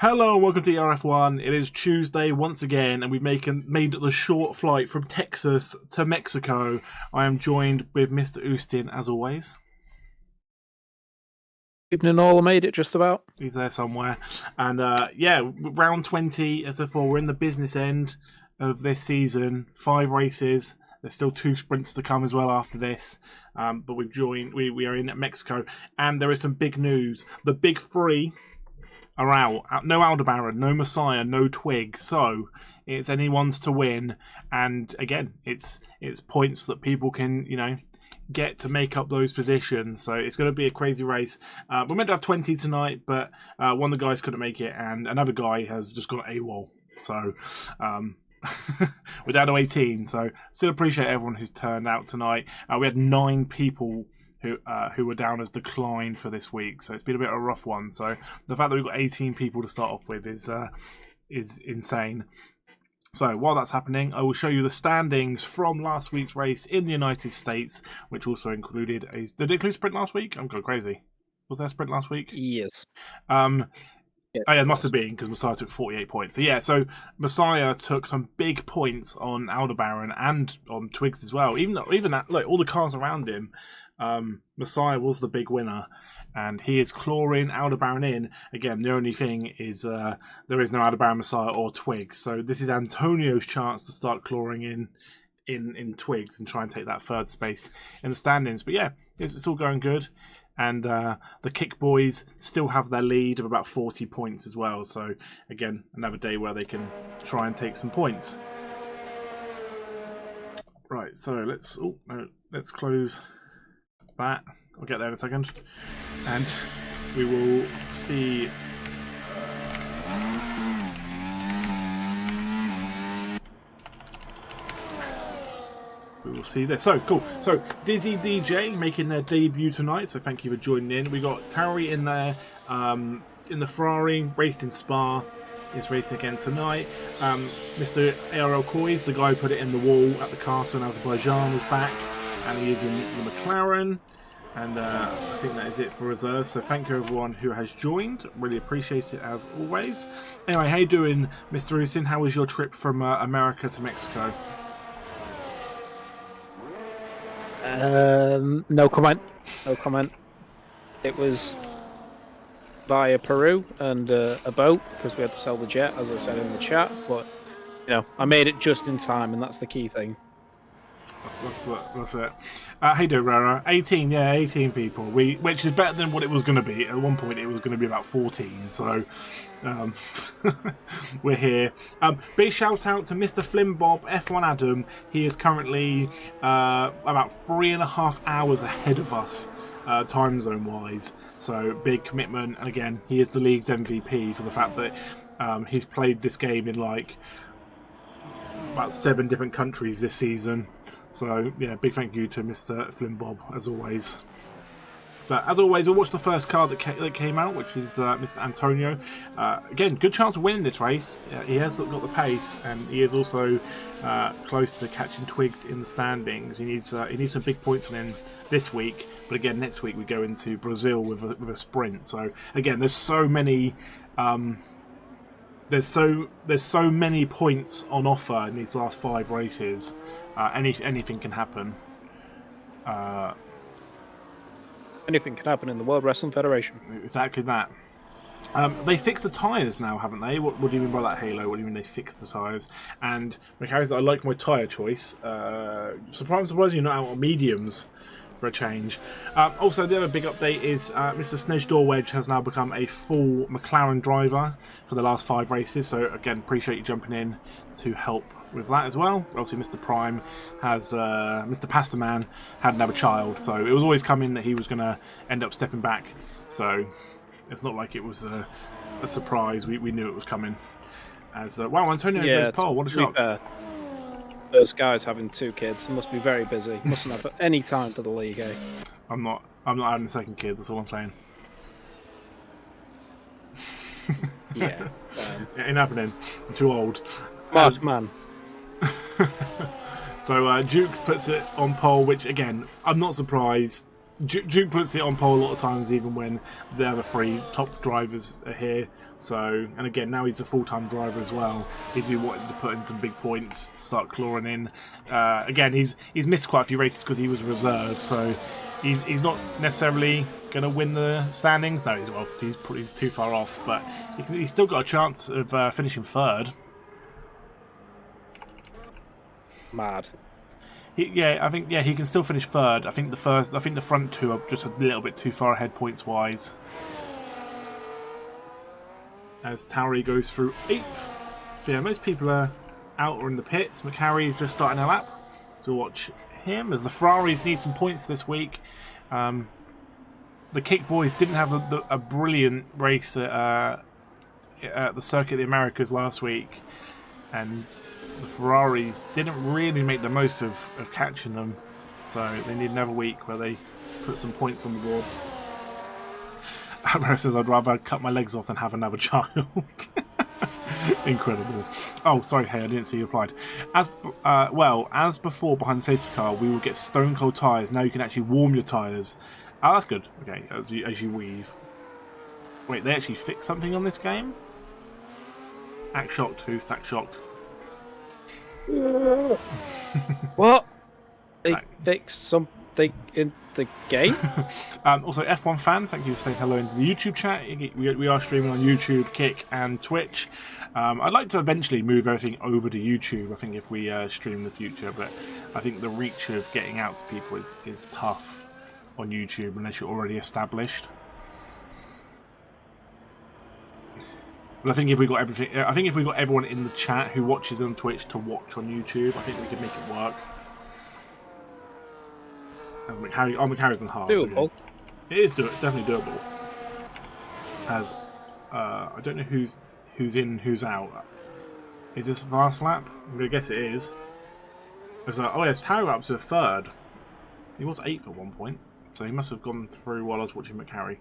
Hello and welcome to ERF1. It is Tuesday once again, and we've made the short flight from Texas to Mexico. I am joined with Mr. Ustin, as always. Evening all, I made it just about. He's there somewhere. And round 20, as before, we're in the business end of this season. 5 races. There's still 2 sprints to come as well after this. But we are in Mexico, and there is some big news. The big 3 are out. No Aldebaran, no Messiah, no Twig. So it's anyone's to win. And again, it's points that people can, get to make up those positions. So it's going to be a crazy race. We're meant to have 20 tonight, but one of the guys couldn't make it, and another guy has just gone AWOL. So we're down to 18. So still appreciate everyone who's turned out tonight. We had 9 people who were down as declined for this week, so it's been a bit of a rough one. So the fact that we've got 18 people to start off with is insane. So while that's happening, I will show you the standings from last week's race in the United States, which also included did it include sprint last week? I'm going crazy. Was there a sprint last week? Yes. It must have been, because Messiah took 48 points. So Messiah took some big points on Aldebaran and on Twigs as well. Even that, like, all the cars around him. Messiah was the big winner, and he is clawing Aldebaran in. Again, the only thing is there is no Aldebaran, Messiah, or Twigs. So this is Antonio's chance to start clawing in Twigs and try and take that third space in the standings. But yeah, it's all going good. And the Kick Boys still have their lead of about 40 points as well. So again, another day where they can try and take some points. Right, so let's close that. I'll get there in a second, and we will see. We will see this. So cool. So Dizzy DJ making their debut tonight. So thank you for joining in. We got Terry in there, in the Ferrari, raced in Spa. Is racing again tonight. Mr. ARL Coys, the guy who put it in the wall at the castle in Azerbaijan, is back, and he is in the McLaren. And I think that is it for reserve. So thank you everyone who has joined. Really appreciate it as always. Anyway, how you doing, Mr. Usin? How was your trip from America to Mexico? No comment. No comment. It was via Peru and a boat, because we had to sell the jet, as I said in the chat. But I made it just in time, and that's the key thing. That's it. Hey, do Rara. 18 people. Which is better than what it was going to be. At one point, it was going to be about 14. So we're here. Big shout out to Mr. Flimbob, F1 Adam. He is currently about 3.5 hours ahead of us, time zone wise. So big commitment. And again, he is the league's MVP for the fact that he's played this game in like about 7 different countries this season. So, yeah, big thank you to Mr. Flimbob, as always. But, as always, we'll watch the first card that came out, which is Mr. Antonio. Again, good chance of winning this race. He has got the pace, and he is also close to catching Twigs in the standings. He needs some big points in this week. But, again, next week we go into Brazil with a sprint. So, again, there's so many... There's so many points on offer in these last 5 races. Anything can happen. Anything can happen in the World Wrestling Federation. Exactly that. They fixed the tyres now, haven't they? What do you mean by that, Halo? What do you mean they fixed the tyres? And Macarius, I like my tyre choice. Surprised you're not out on mediums for a change. Also, the other big update is Mr. Snedge Dorwedge has now become a full McLaren driver for the last 5 races. So again, appreciate you jumping in to help with that as well. Obviously, Mr. Prime has Mr. Pastaman had another child, so it was always coming that he was going to end up stepping back. So it's not like it was a surprise. We knew it was coming. As wow, Antonio goes pole. What a shock! Those guys having 2 kids must be very busy. Mustn't have any time for the league. Eh? I'm not having a second kid. That's all I'm saying. Yeah, it ain't happening. I'm too old. Man. So Duke puts it on pole, which again, I'm not surprised. Duke puts it on pole a lot of times, even when the other 3 top drivers are here. So, and again, now he's a full-time driver as well. He's been wanting to put in some big points, start clawing in. Again, he's missed quite a few races because he was reserved, so he's not necessarily going to win the standings. No, he's too far off, but he's still got a chance of finishing 3rd. Mad. I think he can still finish 3rd. I think the front 2 are just a little bit too far ahead points wise. As Towery goes through 8th. So yeah, most people are out or in the pits. McHarry is just starting a lap to watch him as the Ferraris need some points this week. The Kick Boys didn't have a brilliant race at the Circuit of the Americas last week, and the Ferraris didn't really make the most of catching them, so they need another week where they put some points on the board. Amara says, I'd rather cut my legs off than have another child. Incredible. Oh, sorry, hey, I didn't see you replied. As before behind the safety car, we will get stone cold tyres. Now you can actually warm your tyres. Oh, that's good. Okay, as you weave. Wait, they actually fixed something on this game? Act shocked. Who's act shocked? What? They fixed something in the game? Also, F1 fan, thank you for saying hello into the YouTube chat. We are streaming on YouTube, Kick, and Twitch. I'd like to eventually move everything over to YouTube, I think, if we stream in the future, but I think the reach of getting out to people is tough on YouTube unless you're already established. But I think if we got everyone in the chat who watches on Twitch to watch on YouTube, I think we could make it work. McHarry's on hard. Doable. So it is definitely doable. As I don't know who's in, who's out. Is this fast lap? I'm gonna guess it is. It's Tower up to a 3rd. He was 8th at one point, so he must have gone through while I was watching McHarry.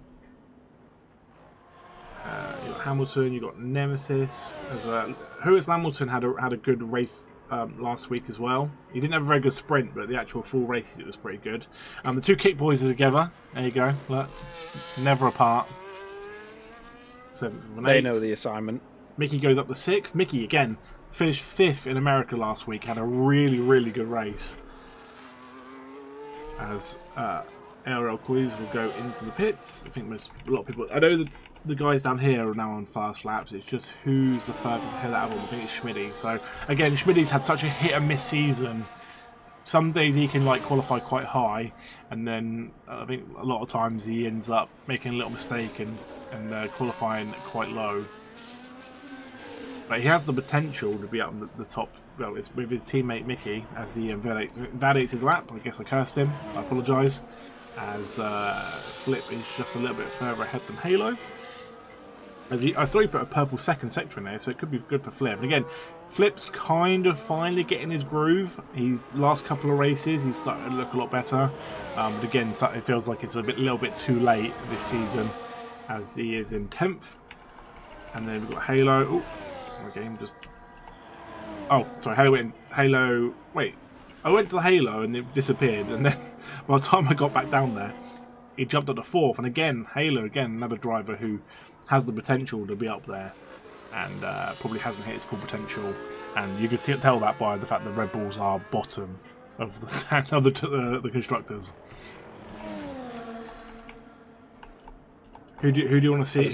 You got Hamilton, you got Nemesis. Lewis Hamilton had a good race last week as well. He didn't have a very good sprint, but the actual full race it was pretty good. The 2 Kick Boys are together. There you go. Look, never apart. 7th and 8th. They know the assignment. Mickey goes up to 6th. Mickey again finished 5th in America last week. Had a really, really good race. As ARL Quiz will go into the pits. I think a lot of people. I know the guys down here are now on fast laps. It's just who's the furthest ahead out of them. I think it's Schmidty. So again, Schmidty's had such a hit and miss season. Some days he can qualify quite high, and then I think a lot of times he ends up making a little mistake and qualifying quite low. But he has the potential to be up the top. Well, it's with his teammate Mickey as he invalidates his lap. I guess I cursed him. I apologise. As Flip is just a little bit further ahead than Halo. I saw he put a purple 2nd sector in there, so it could be good for Flip. And again, Flip's kind of finally getting his groove. He's last couple of races, he's starting to look a lot better. But again, it feels like it's a little bit too late this season, as he is in 10th. And then we've got Halo. Oh, my game just. Oh, sorry, Halo. Wait, I went to the Halo and it disappeared, and then by the time I got back down there, he jumped up to 4th. And again, Halo, another driver who has the potential to be up there, and probably hasn't hit his full potential. And you can tell that by the fact that Red Bulls are bottom of the stand of the constructors. Who do you want to see?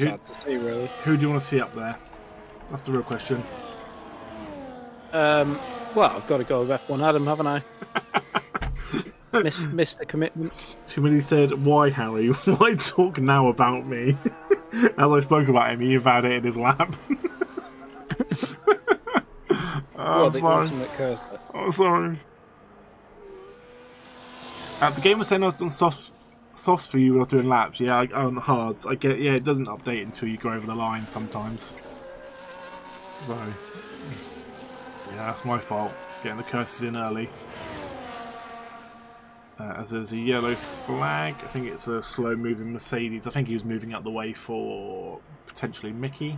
Really. Who do you want to see up there? That's the real question. Well, I've got to go with F1 Adam, haven't I? Missed the commitment. She really said, "Why, Harry? Why talk now about me?" As I spoke about him, he invalidated his lap. I'm sorry. I'm sorry. The game was saying I was on softs for you when I was doing laps. Yeah, on hards. I get. Yeah, it doesn't update until you go over the line sometimes. So, yeah, that's my fault. Getting the curses in early. As there's a yellow flag. I think it's a slow-moving Mercedes. I think he was moving out the way for potentially Mickey.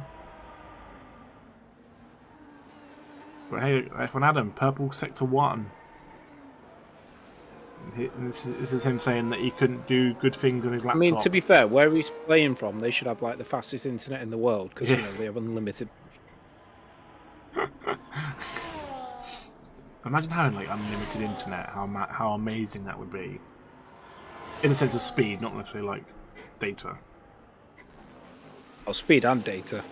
But hey, F1 Adam, purple sector 1. And this is him saying that he couldn't do good things on his laptop. I mean, to be fair, where he's playing from, they should have like the fastest internet in the world because you know they have unlimited. Imagine having like unlimited internet. How amazing that would be. In the sense of speed, not necessarily like data. Oh, speed and data.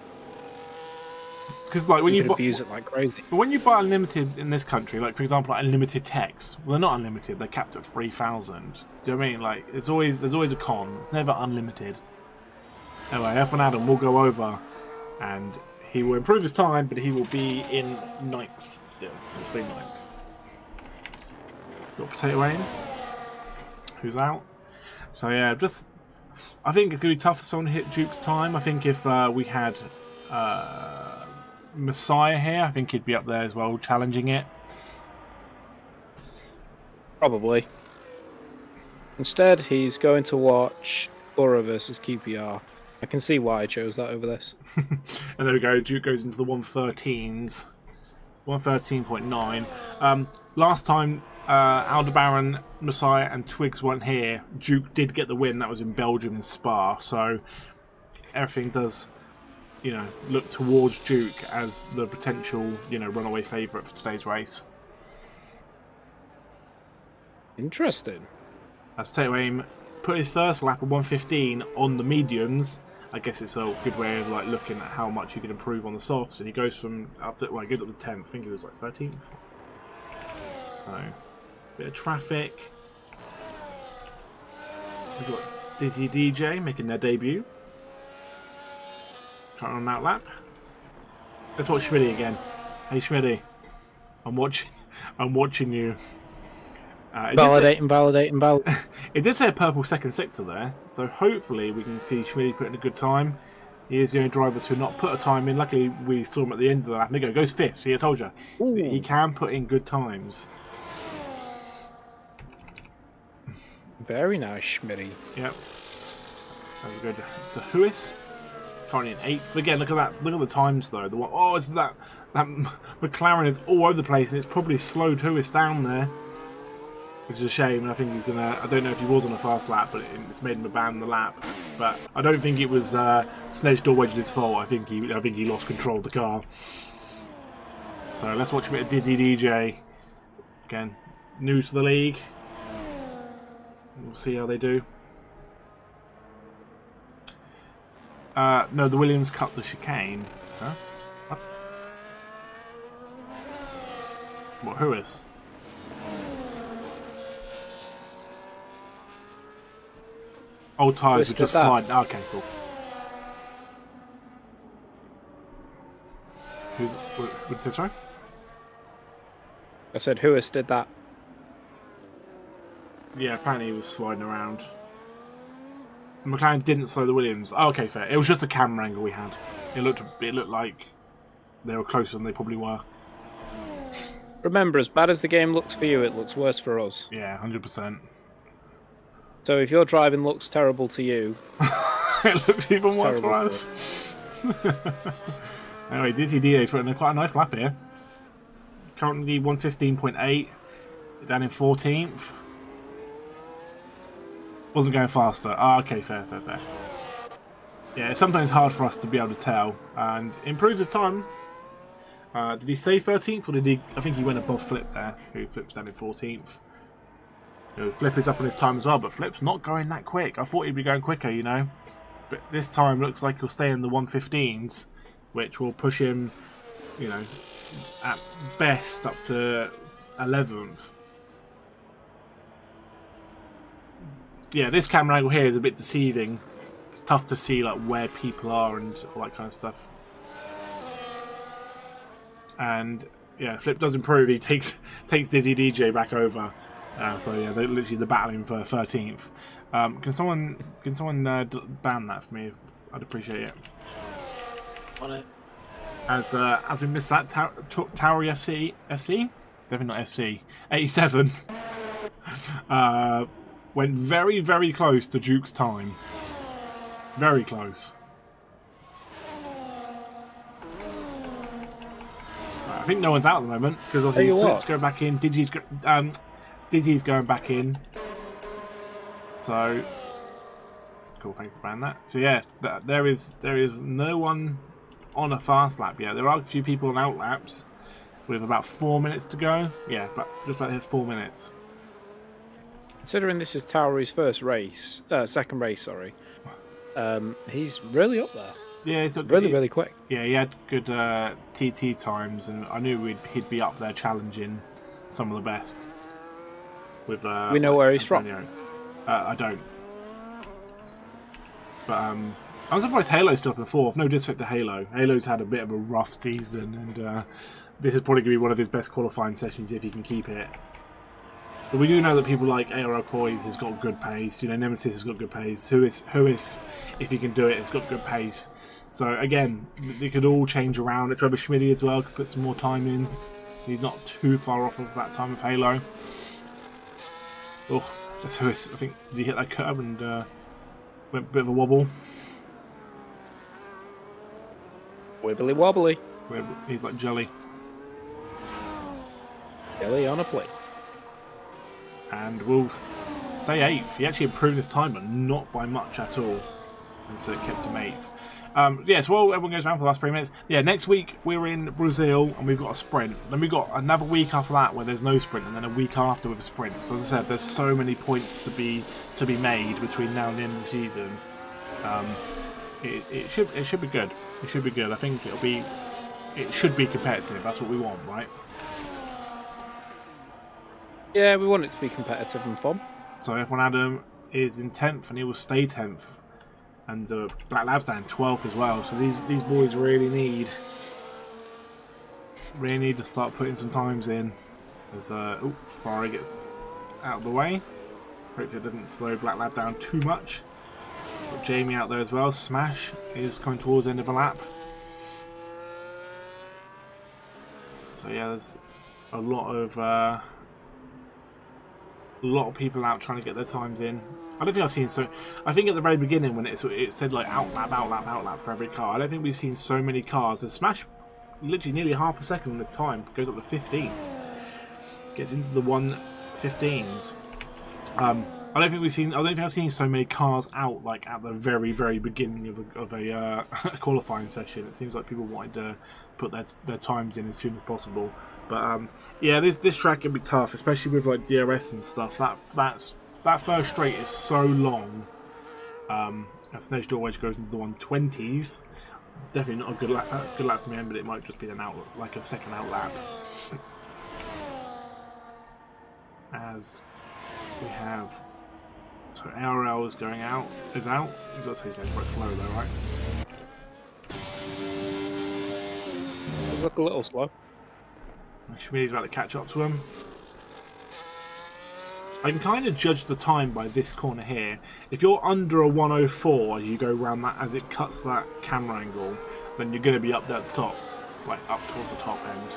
Because like when you you can abuse it like crazy. But when you buy unlimited in this country, like for example, like unlimited text, well, they're not unlimited. They're capped at 3,000. Do you know what I mean? Like there's always a con. It's never unlimited. Anyway, F1 Adam will go over, and he will improve his time, but he will be in 9th still. He'll stay 9th. Got Potato Aim, who's out. So yeah, I think it's gonna be tough for someone to hit Duke's time. I think if we had Messiah here, I think he'd be up there as well, challenging it. Probably. Instead, he's going to watch Borough versus QPR. I can see why I chose that over this. And there we go. Duke goes into the 113s. 113.9. Last time Aldebaran, Messiah and Twigs weren't here, Duke did get the win. That was in Belgium in Spa. So everything does, look towards Duke as the potential, runaway favourite for today's race. Interesting. As Potato Aim put his first lap of 115 on the mediums. I guess it's a good way of like looking at how much you can improve on the softs, and he goes from up to he goes up to 10th. I think he was like 13th. So, bit of traffic. We've got Dizzy DJ making their debut. Current on that lap. Let's watch Schmitty again. Hey Schmitty, I'm watching you. Validate. It did say a purple second sector there, so hopefully we can see Schmitty put in a good time. He is the only driver to not put a time in. Luckily, we saw him at the end of the lap. And he goes 5th. See, I told you. Ooh. He can put in good times. Very nice, Schmitty. Yep. Very good. The Huis currently in 8th. Again, look at that. Look at the times though. It's that McLaren is all over the place, and it's probably slowed Huis down there. Which is a shame, and I think he's gonna. I don't know if he was on the fast lap, but it's made him abandon the lap. But I don't think it was Sledge Door Wedge's fault. I think he lost control of the car. So let's watch a bit of Dizzy DJ. Again, new to the league. We'll see how they do. No, the Williams cut the chicane. Huh? What? Who is? Old tyres were just sliding. Okay, cool. What did sorry? I said, Huis did that. Yeah, apparently he was sliding around. McLaren didn't slow the Williams. Oh, okay, fair. It was just a camera angle we had. It looked like they were closer than they probably were. Remember, as bad as the game looks for you, it looks worse for us. Yeah, 100%. So if your driving looks terrible to you, it looks even worse for us. Anyway, Dizzy DA's putting in quite a nice lap here. Currently 115.8, down in 14th. Wasn't going faster. Oh, okay, fair. Yeah, it's sometimes hard for us to be able to tell. And improves his time. Did he say 13th, or did he? I think he went above Flip there, who Flip's down in 14th. Flip is up on his time as well, but Flip's not going that quick. I thought he'd be going quicker, But this time looks like he'll stay in the 115s, which will push him, at best up to 11th. Yeah, this camera angle here is a bit deceiving. It's tough to see where people are and all that kind of stuff. And yeah, Flip does improve. He takes Dizzy DJ back over. So yeah, they're literally the battling for 13th. Can someone ban that for me? I'd appreciate it. On it. As we missed that, Towery FC, definitely not FC, 87. Went very, very close to Duke's time. Very close. I think no one's out at the moment because obviously Flip's going back in. Dizzy's going back in. So, cool, thank you for that. So yeah, there is no one on a fast lap yet. There are a few people on out laps with about 4 minutes to go. Yeah, but just about 4 minutes. Considering this is Towery's second race, sorry, he's really up there. Yeah, he's got really quick. Yeah, he had good TT times, and I knew he'd be up there challenging some of the best. With we know where he's Antonio. from. I don't. But I'm surprised Halo's still up in fourth. No disrespect to Halo. Halo's had a bit of a rough season, and this is probably going to be one of his best qualifying sessions if he can keep it. But we do know that people like ARL Coys has got good pace. You know, Nemesis has got good pace. Who is, if he can do it, has got good pace. So again, they could all change around. It's whether Schmidty as well could put some more time in. He's not too far off of that time of Halo. Oh, that's Huis. I think he hit that curb and went a bit of a wobble. Wibbly wobbly. He's like jelly. Jelly on a plate. And will stay 8th. He actually improved his time, but not by much at all. And so it kept him 8th. Yeah, so while everyone goes around for the last 3 minutes, yeah, next week we're in Brazil and we've got a sprint. Then we've got another week after that where there's no sprint, and then a week after with a sprint. So as I said, there's so many points to be made between now and the end of the season. It should be good. It should be good. I think it should be competitive. That's what we want, right? Yeah, we want it to be competitive and fun. So F1 Adam is in 10th and he will stay 10th. And Black Lab's down 12th as well. So these boys really need to start putting some times in. As Ferrari gets out of the way. Hopefully it didn't slow Black Lab down too much. Got Jamie out there as well. Smash is coming towards the end of a lap. So yeah, there's a lot of people out trying to get their times in. I don't think I've seen so. I think at the very beginning when it said like outlap for every car. I don't think we've seen so many cars. The Smash, literally nearly half a second on his time, goes up to 15th. Gets into the 1:15s. I don't think I've seen so many cars out like at the very beginning of a qualifying session. It seems like people wanted to put their times in as soon as possible. But yeah, this track can be tough, especially with like DRS and stuff. That first straight is so long. As Snedge Door Wedge goes into the 120s. Definitely not a good lap from him, but it might just be like a second out lap. As we have, so ARL is out. You've got to take that quite slow though, right? Does look a little slow. Schmidt's about to catch up to him. I can kind of judge the time by this corner here. If you're under a 104 as you go around that, as it cuts that camera angle, then you're going to be up there at the top, like up towards the top end.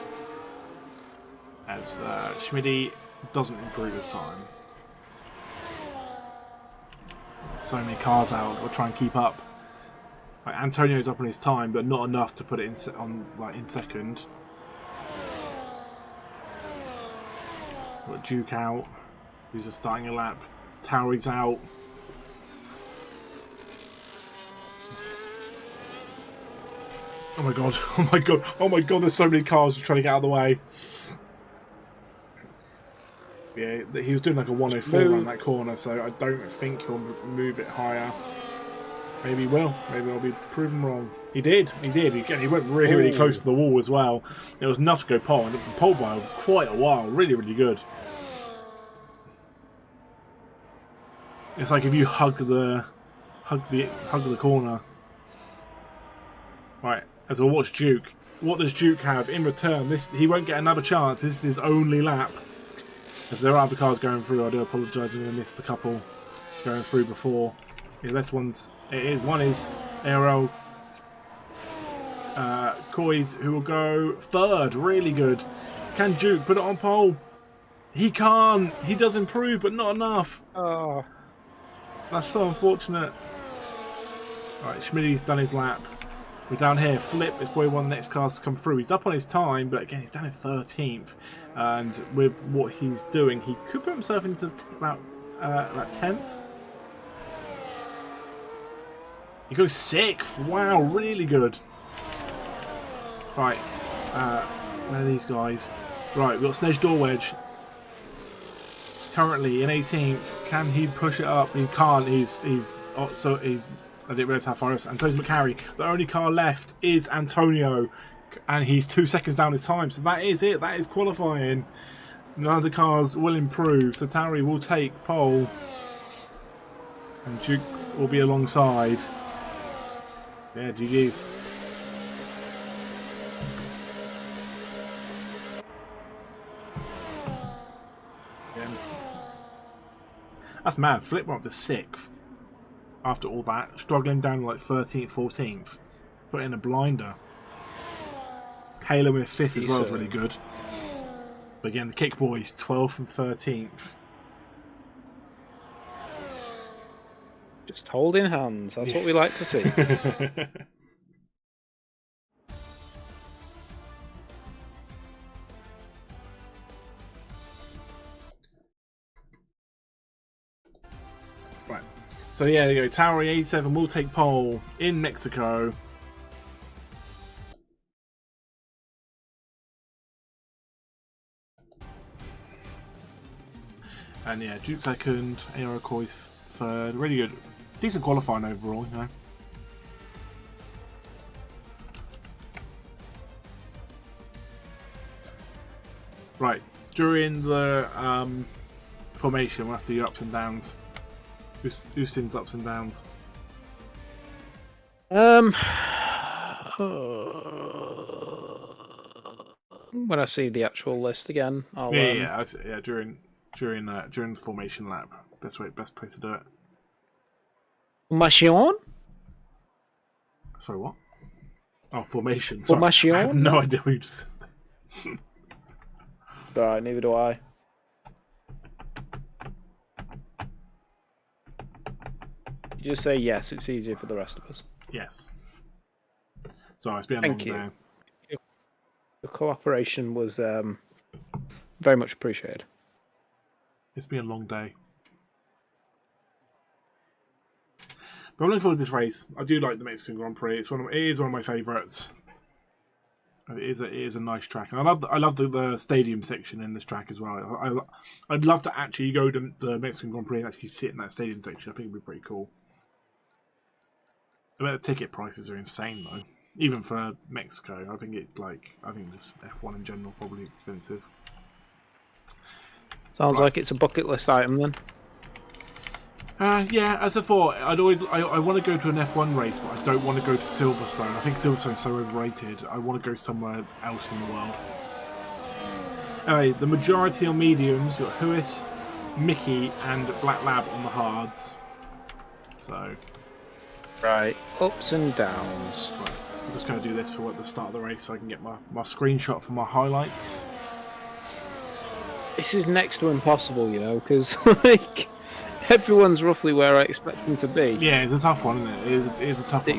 As Schmidt doesn't improve his time. So many cars out, we'll try and keep up. Like, Antonio's up on his time, but not enough to put it in second. Got Duke out. Who's just starting a lap. Towery's out. Oh my god, oh my god, oh my god, there's so many cars trying to get out of the way. Yeah, he was doing like a 104 around that corner, so I don't think he'll move it higher. Maybe he will. Maybe I'll be proven wrong. He did. He went really close to the wall as well. It was enough to go pole, and it pole by quite a while. Really good. It's like if you hug the corner. Right, as we'll watch Duke. What does Duke have in return? He won't get another chance. This is his only lap. As there are other cars going through, I do apologise. I missed a couple going through before. Yeah, this one's. One is ARL Coys, who will go third. Really good. Can Duke put it on pole? He can't. He does improve, but not enough. Oh. That's so unfortunate. Alright, Schmidt's done his lap. We're down here. Flip is probably one of the next cars to come through. He's up on his time, but again, he's down in 13th. And with what he's doing, he could put himself into about 10th. He goes 6th. Wow, really good. Right. Where are these guys? Right, we've got Snedge Door Wedge. Currently in 18th. Can he push it up? He can't. He's I didn't realise how far it is. And so's McCarry. The only car left is Antonio. And he's 2 seconds down his time. So that is it. That is qualifying. None of the cars will improve. So Tauri will take pole. And Duke will be alongside. Yeah, GG's. Yeah. That's mad. Flip went up to 6th. After all that. Struggling down like 13th, 14th. Put in a blinder. Halo in 5th as well is really good. But again, the Kick Boys 12th and 13th. Just holding hands. That's what we like to see. Right. So yeah, there you go. Tauri 87 will take pole in Mexico. And yeah, Duke second, Aerocois third. Really good. Decent qualifying overall, you know. Right. During the formation, we'll have to do ups and downs. Ustin's ups and downs. When I see the actual list again, I'll Yeah. During the formation lap, best place to do it. Formation? Sorry, what? Oh, formation. Sorry. Formation? I have no idea what you just said. Alright, neither do I. You just say yes, it's easier for the rest of us. Yes. Sorry, it's been a Thank long you. day. The cooperation was very much appreciated. It's been a long day. But I'm looking forward to this race. I do like the Mexican Grand Prix. It is one of my favourites. It is a nice track, and I love the stadium section in this track as well. I'd love to actually go to the Mexican Grand Prix and actually sit in that stadium section. I think it'd be pretty cool. I bet the ticket prices are insane though, even for Mexico. I think just F1 in general probably expensive. Sounds like it's a bucket list item then. Yeah, as I thought, I want to go to an F1 race, but I don't want to go to Silverstone. I think Silverstone's so overrated. I want to go somewhere else in the world. Anyway, the majority on mediums. You've got Huis, Mickey, and Black Lab on the hards. So, right, ups and downs. Right, I'm just going to do this for the start of the race so I can get my screenshot for my highlights. This is next to impossible, you know, because like everyone's roughly where I expect them to be. Yeah, it's a tough one, isn't it? It is a tough one.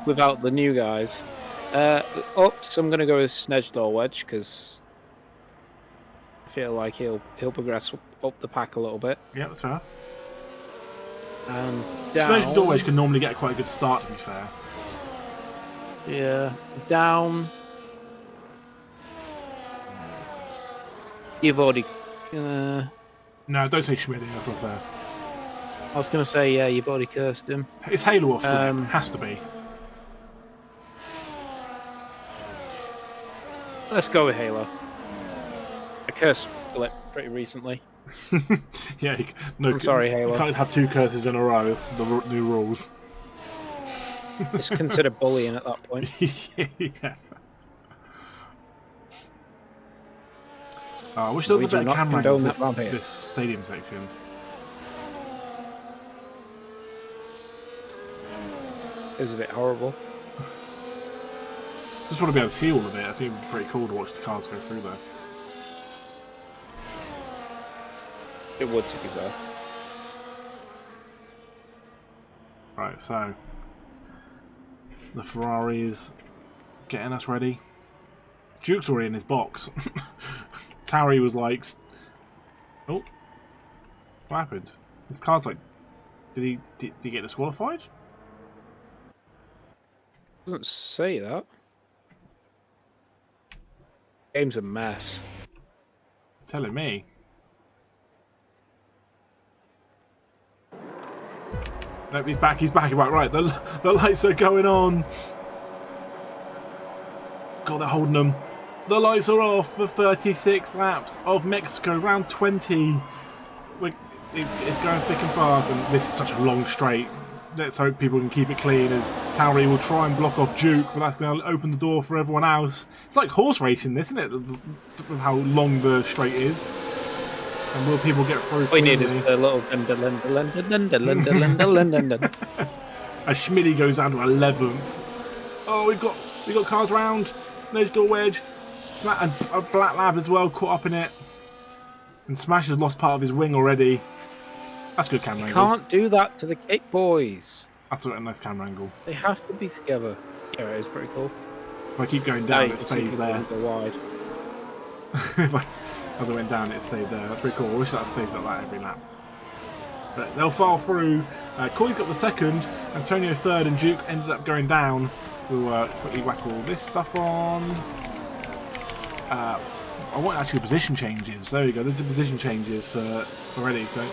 Without the new guys. Ups, I'm going to go with Snedge Door Wedge because I feel like he'll progress up the pack a little bit. Yeah, that's fair. And Snedge Door Wedge can normally get quite a good start, to be fair. Yeah, down. You've already. No, don't say Schmidt. That's not fair. I was going to say, yeah, you've already cursed him. It's Halo or Flip. Has to be. Let's go with Halo. I cursed Philip pretty recently. Yeah, I'm sorry, Halo. You can't have two curses in a row. It's the new rules. It's considered bullying at that point. Yeah. I wish there was a better camera angle for this stadium section. It's a bit horrible. Just want to be able to see all of it. I think it'd be pretty cool to watch the cars go through there. It would, to be fair. Right, so the Ferrari is getting us ready. Duke's already in his box. Tauri was like, "Oh, what happened? His car's like, did he get disqualified?" Doesn't say that. Game's a mess. Telling me. Nope, he's back. He's back. Right. The lights are going on. God, they're holding them. The lights are off for 36 laps of Mexico, round 20. It's going thick and fast, and this is such a long straight. Let's hope people can keep it clean, as Tauri will try and block off Duke, but that's going to open the door for everyone else. It's like horse racing, isn't it? With how long the straight is. And will people get through? We need is the little as Schmidty goes down to 11th. Oh, we've got cars round. Snedge door wedge. And a Black Lab as well, caught up in it. And Smash has lost part of his wing already. That's good camera angle. Can't do that to the kick boys. That's a nice camera angle. They have to be together. Yeah, it is pretty cool. If I keep going down, it stays there. Wide. As I went down, it stayed there. That's pretty cool. I wish that stays like that every lap. But they'll file through. Quali's got the second, Antonio third, and Duke ended up going down. We'll quickly whack all this stuff on. I want actually position changes. There we go. There's the position changes for already. So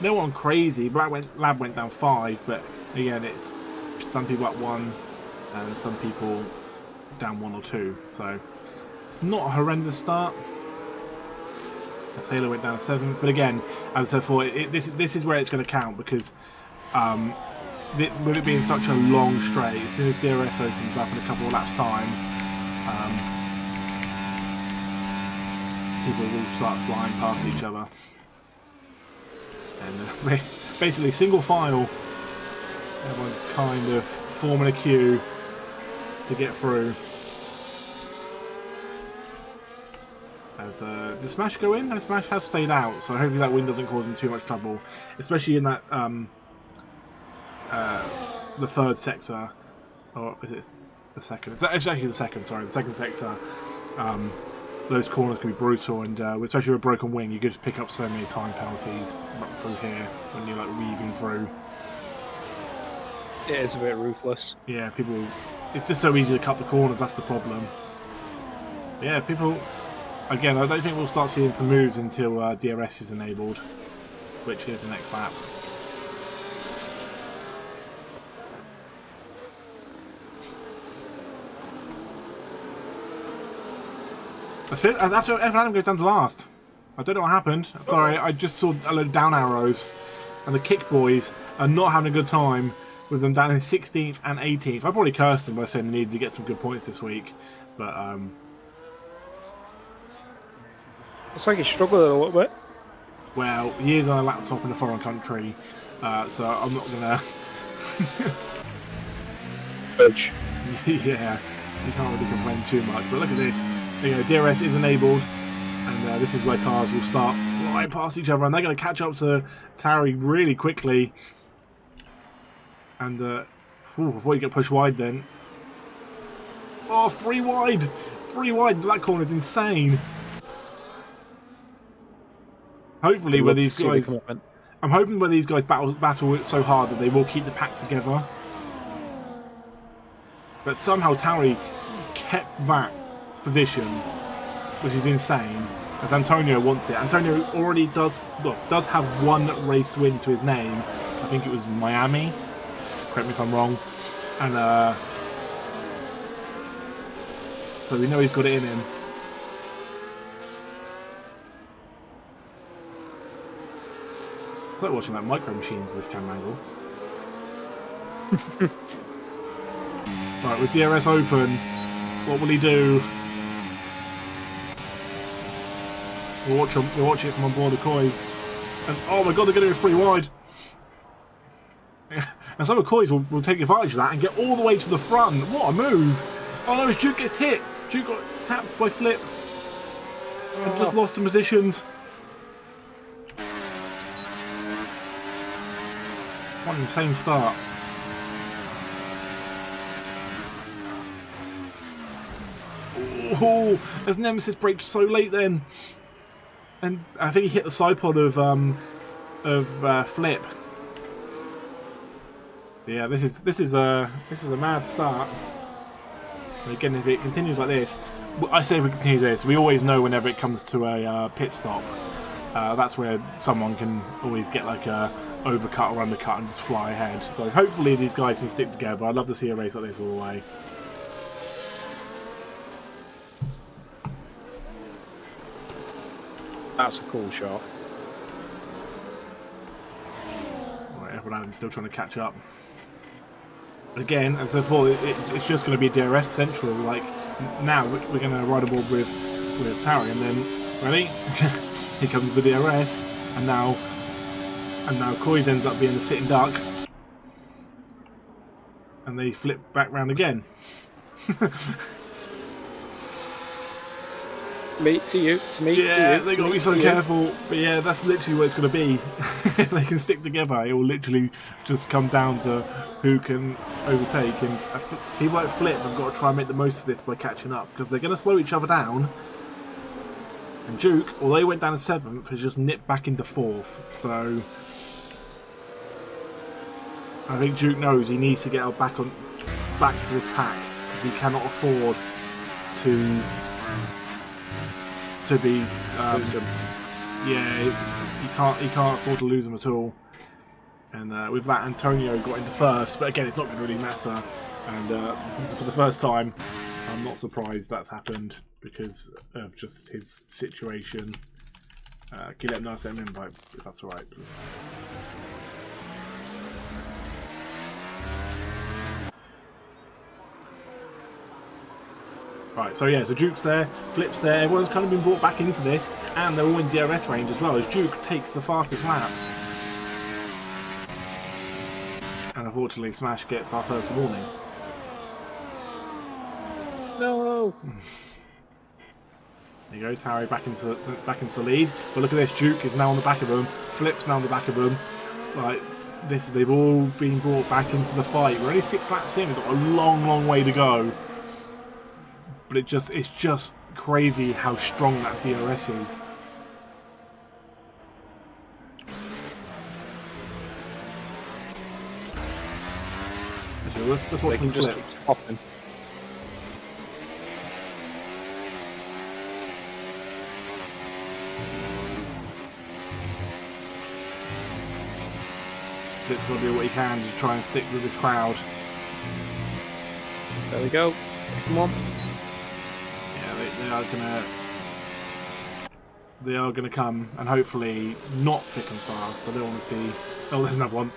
no one crazy. Lab went down 5, but again, it's some people at 1 and some people down 1 or 2. So it's not a horrendous start. As Halo went down 7th, but again, as I said before, this is where it's going to count, because with it being such a long straight, as soon as DRS opens up in a couple of laps' time, people will start flying past each other. And basically single file, everyone's kind of forming a queue to get through. As did Smash go in? No, Smash has stayed out, so hopefully that win doesn't cause him too much trouble, especially in that the third sector, or is it the second? It's actually the second. Sorry, the second sector. Those corners can be brutal, and especially with a broken wing, you could just pick up so many time penalties through here when you're like weaving through. It is a bit ruthless. Yeah, people. It's just so easy to cut the corners. That's the problem. Yeah, people. Again, I don't think we'll start seeing some moves until DRS is enabled, which is the next lap. After F1 goes down to last. I don't know what happened. Sorry, I just saw a load of down arrows. And the kick boys are not having a good time with them down in 16th and 18th. I probably cursed them by saying they needed to get some good points this week. But, it's like he struggled a little bit. well, he is on a laptop in a foreign country. So I'm not going to... Budge. Yeah, you can't really complain too much. But look at this. You know, DRS is enabled, and this is where cars will start flying past each other, and they're going to catch up to Tauri really quickly. And before you get pushed wide, then oh, 3 wide, 3 wide. That corner is insane. Hopefully, where these guys, I'm hoping where these guys battle so hard that they will keep the pack together. But somehow Tauri kept that position, which is insane, as Antonio wants it. Antonio already does have 1 race win to his name. I think it was Miami. Correct me if I'm wrong. And so we know he's got it in him. It's like watching like Micro Machines this camera angle. Right, with DRS open, what will he do? We'll watch it from on board the Koi. Oh my god, they're going to go 3 wide. And some of the Kois will take advantage of that and get all the way to the front. What a move! Oh no, as Duke gets hit. Duke got tapped by Flip. And just lost some positions. What an insane start. Oh, as Nemesis braked so late then. And I think he hit the side pod of Flip. Yeah, this is a mad start. And again, if it continues like this, I say if it continues like this, we always know whenever it comes to a pit stop, that's where someone can always get like a overcut or undercut and just fly ahead. So hopefully these guys can stick together. I'd love to see a race like this all the way. That's a cool shot. Right, everyone still trying to catch up. But again, as I said before, it's just going to be DRS central. Like now, we're going to ride aboard with Towery, and then ready, here comes the DRS, and now Coys ends up being the sitting duck, and they flip back round again. Me to you, to me, yeah, to you. they got to be so careful. But yeah, that's literally what it's going to be. If they can stick together, it will literally just come down to who can overtake. And people like Flip have got to try and make the most of this by catching up, because they're going to slow each other down. And Duke, although he went down to 7th, has just nipped back into 4th. So I think Duke knows he needs to get back to this pack, because he cannot afford to be lose him. Yeah, he can't afford to lose him at all. And with that, Antonio got into 1st, but again, it's not going to really matter. And for the first time, I'm not surprised that's happened because of just his situation. Can you let him know I sent him an invite, if that's alright, please? Right, so yeah, so Duke's there, Flip's there, everyone's kind of been brought back into this, and they're all in DRS range as well, as Duke takes the fastest lap. And unfortunately, Smash gets our first warning. No! There you go, Towery back into the lead. But look at this, Duke is now on the back of them, Flip's now on the back of them. Like this, they've all been brought back into the fight. We're only 6 laps in, we've got a long, long way to go. But it's just crazy how strong that DRS is. Actually, let's watch them flip. Hopping. Flip's got to do what he can to try and stick with this crowd. There we go. Come on. They are gonna come, and hopefully not thick and fast. I don't want to see. Oh, there's another one.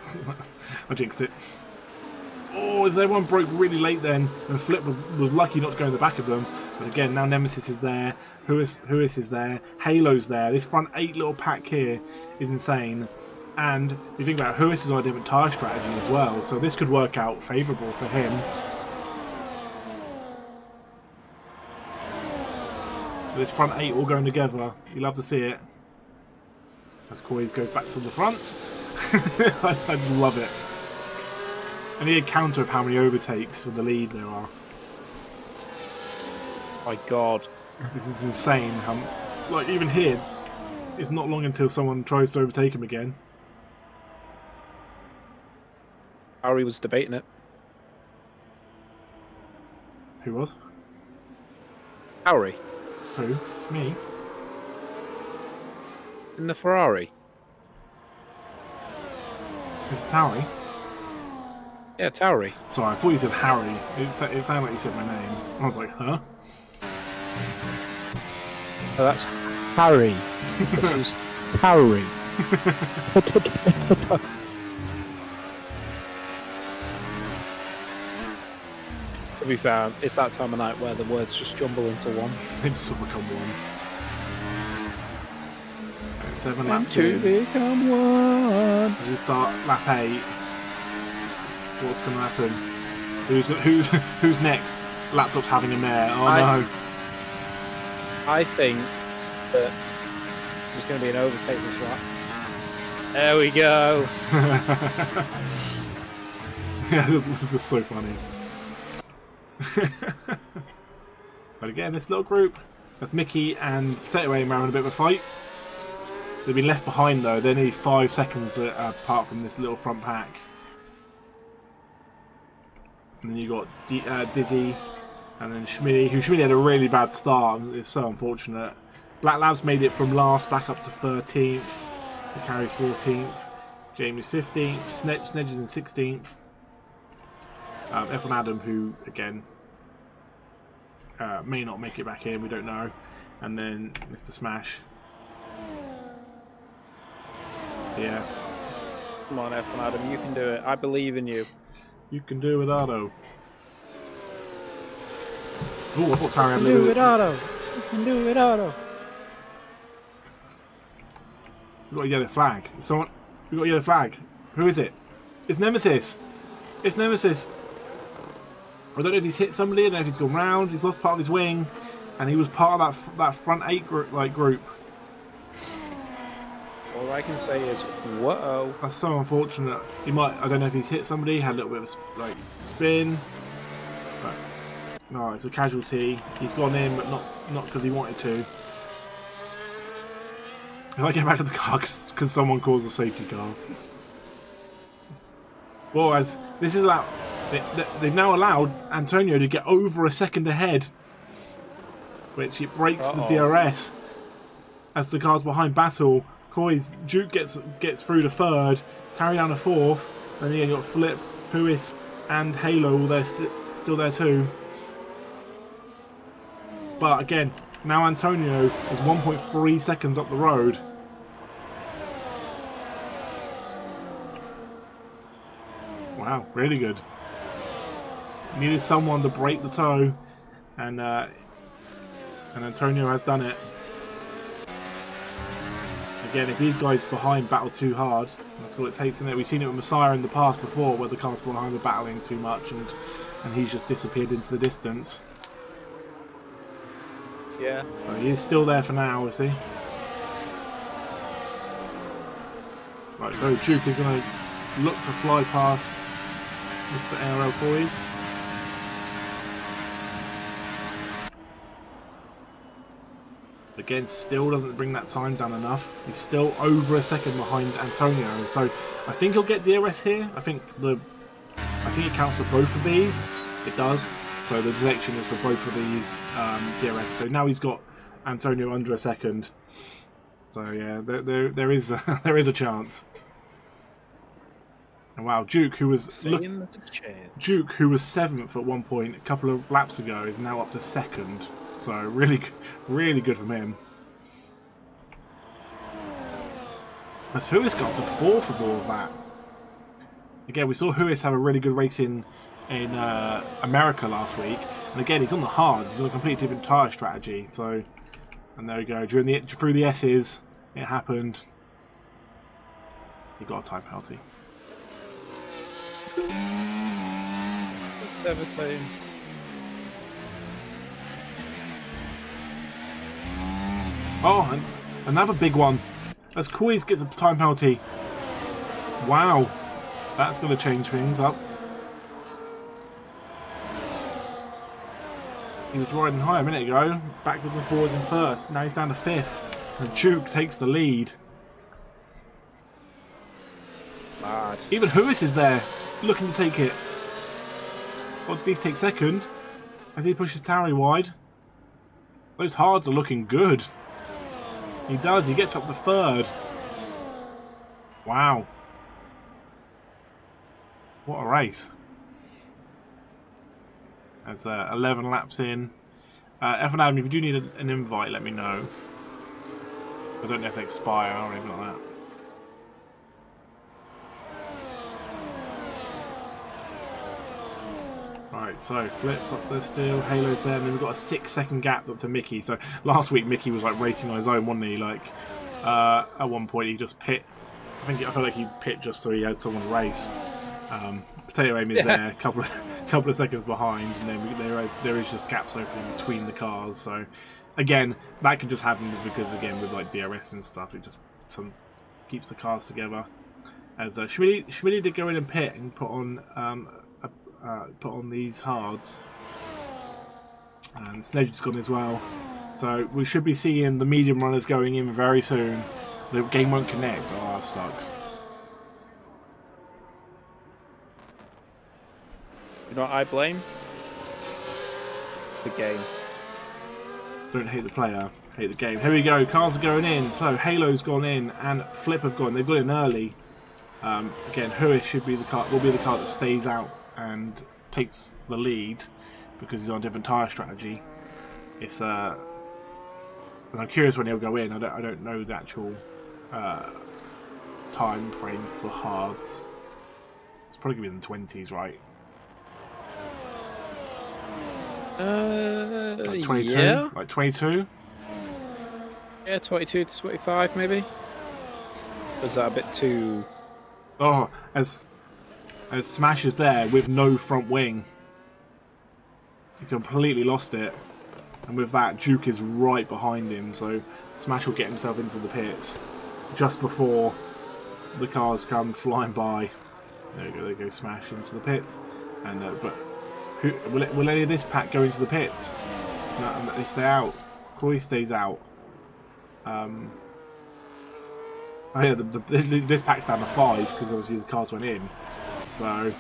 I jinxed it. Oh, as everyone broke really late then, and Flip was lucky not to go in the back of them. But again, now Nemesis is there, Huis is there, Halo's there. This front 8 little pack here is insane. And if you think about it, Huis is on a different tyre strategy as well, so this could work out favourable for him. This front 8 all going together. You love to see it. As Coy goes back to the front. I just love it. I need a counter of how many overtakes for the lead there are. My God. This is insane. Like, even here, it's not long until someone tries to overtake him again. Harry was debating it. Who was? Harry. Who? Me? In the Ferrari. Is it Towery? Yeah, Towery. Sorry, I thought you said Harry. It sounded like you said my name. I was like, huh? Oh, that's Harry. This is Towery. To be fair, it's that time of night where the words just jumble into one. They just will become one. 7 And lap to 2. become one. As we start lap 8, what's going to happen? Who's next? Laptop's having a mare. Oh no. I think that there's going to be an overtake this lap. There we go. Yeah, it's just so funny. But again, this little group, that's Mickey and Potato Aim having a bit of a fight. They've been left behind though. They need 5 seconds apart from this little front pack. And then you got Dizzy, and then Schmidty, who Schmidty had a really bad start. It's so unfortunate. Black Labs made it from last back up to 13th. The carries 14th. Jamie's 15th. Snedge is in 16th. F1 Adam, who again may not make it back in, we don't know. And then Mr. Smash. Yeah. Come on, F1 Adam, you can do it. I believe in you. You can do it, Otto. Oh, I thought Tara had a You can little do it, Otto. You can do it, Otto. We've got a yellow flag. Someone. We've got a yellow flag. Who is it? It's Nemesis. It's Nemesis. I don't know if he's hit somebody. I don't know if he's gone round. He's lost part of his wing, and he was part of that front 8 group. All I can say is, whoa. That's so unfortunate. He might. I don't know if he's hit somebody. Had a little bit of a spin. But no, it's a casualty. He's gone in, but not because he wanted to. If I get back in the car because someone calls a safety car. Well, as this is allowed, they've now allowed Antonio to get over a second ahead, which it breaks the DRS. As the cars behind battle, Duke gets through to 3rd, Harry down to 4th, and then you got Flip, Puis, and Halo all there still there too. But again, now Antonio is 1.3 seconds up the road. Wow, really good. Needed someone to break the toe, and Antonio has done it. Again, if these guys behind battle too hard, that's all it takes in it. We've seen it with Messiah in the past before, where the cars behind were battling too much, and he's just disappeared into the distance. Yeah. So he is still there for now, is he? Right, so Duke is going to look to fly past Mr. ARL Boys. Again, still doesn't bring that time down enough. He's still over a second behind Antonio, so I think he'll get DRS here. I think it counts for both of these. It does. So the detection is for both of these DRS. So now he's got Antonio under a second. So yeah, there is a chance. And wow, Duke, who was 7th at one point a couple of laps ago, is now up to 2nd. So really good from him. As Huis got up to 4th of all of that. Again, we saw Huis have a really good race in America last week, and again he's on the hards. He's on a completely different tyre strategy. So, and there we go. Through the S's, it happened. He got a time penalty. That's devastating. Oh, and another big one. As Quali gets a time penalty. Wow, that's going to change things up. He was riding high a minute ago, backwards and forwards in 1st. Now he's down to 5th, and Duke takes the lead. Mad. Even Huis is there, looking to take it. Well, did he take 2nd? As he pushes Tarry wide. Those hards are looking good. He does, he gets up to 3rd. Wow. What a race. That's 11 laps in. F1 Adam, if you do need an invite, let me know. I don't know if they expire or anything like that. Right, so Flip's up there still, Halo's there, and then we've got a 6-second gap up to Mickey. So last week Mickey was like racing on his own, wasn't he? Like at one point he just pit. I felt like he pit just so he had someone to race. Potato Aim is there, a couple of seconds behind, and then there is just gaps opening between the cars. So again, that can just happen because again with like DRS and stuff, it just keeps the cars together. As Schmidty did go in and pit and put on these hards, and Snedge's gone as well. So we should be seeing the medium runners going in very soon. The game won't connect. Oh, that sucks. You know what I blame? The game. Don't hate the player, hate the game. Here we go, cars are going in. So Halo's gone in and Flip have gone. They've got in early. Again, Huis should be the car. Will be the car that stays out and takes the lead because he's on a different tyre strategy. It's and I'm curious when he'll go in. I don't know the actual time frame for hards. It's probably gonna be in the 20s, right? Like 22? Yeah. Like 22? Yeah, 22 to 25 maybe. Was that a bit too... Oh, as Smash is there with no front wing. He's completely lost it. And with that, Duke is right behind him, so Smash will get himself into the pits just before the cars come flying by. There you go, Smash into the pits. And but will any of this pack go into the pits? No, they stay out. Quali stays out. Oh yeah, this pack's down to 5 because obviously the cars went in. So I'll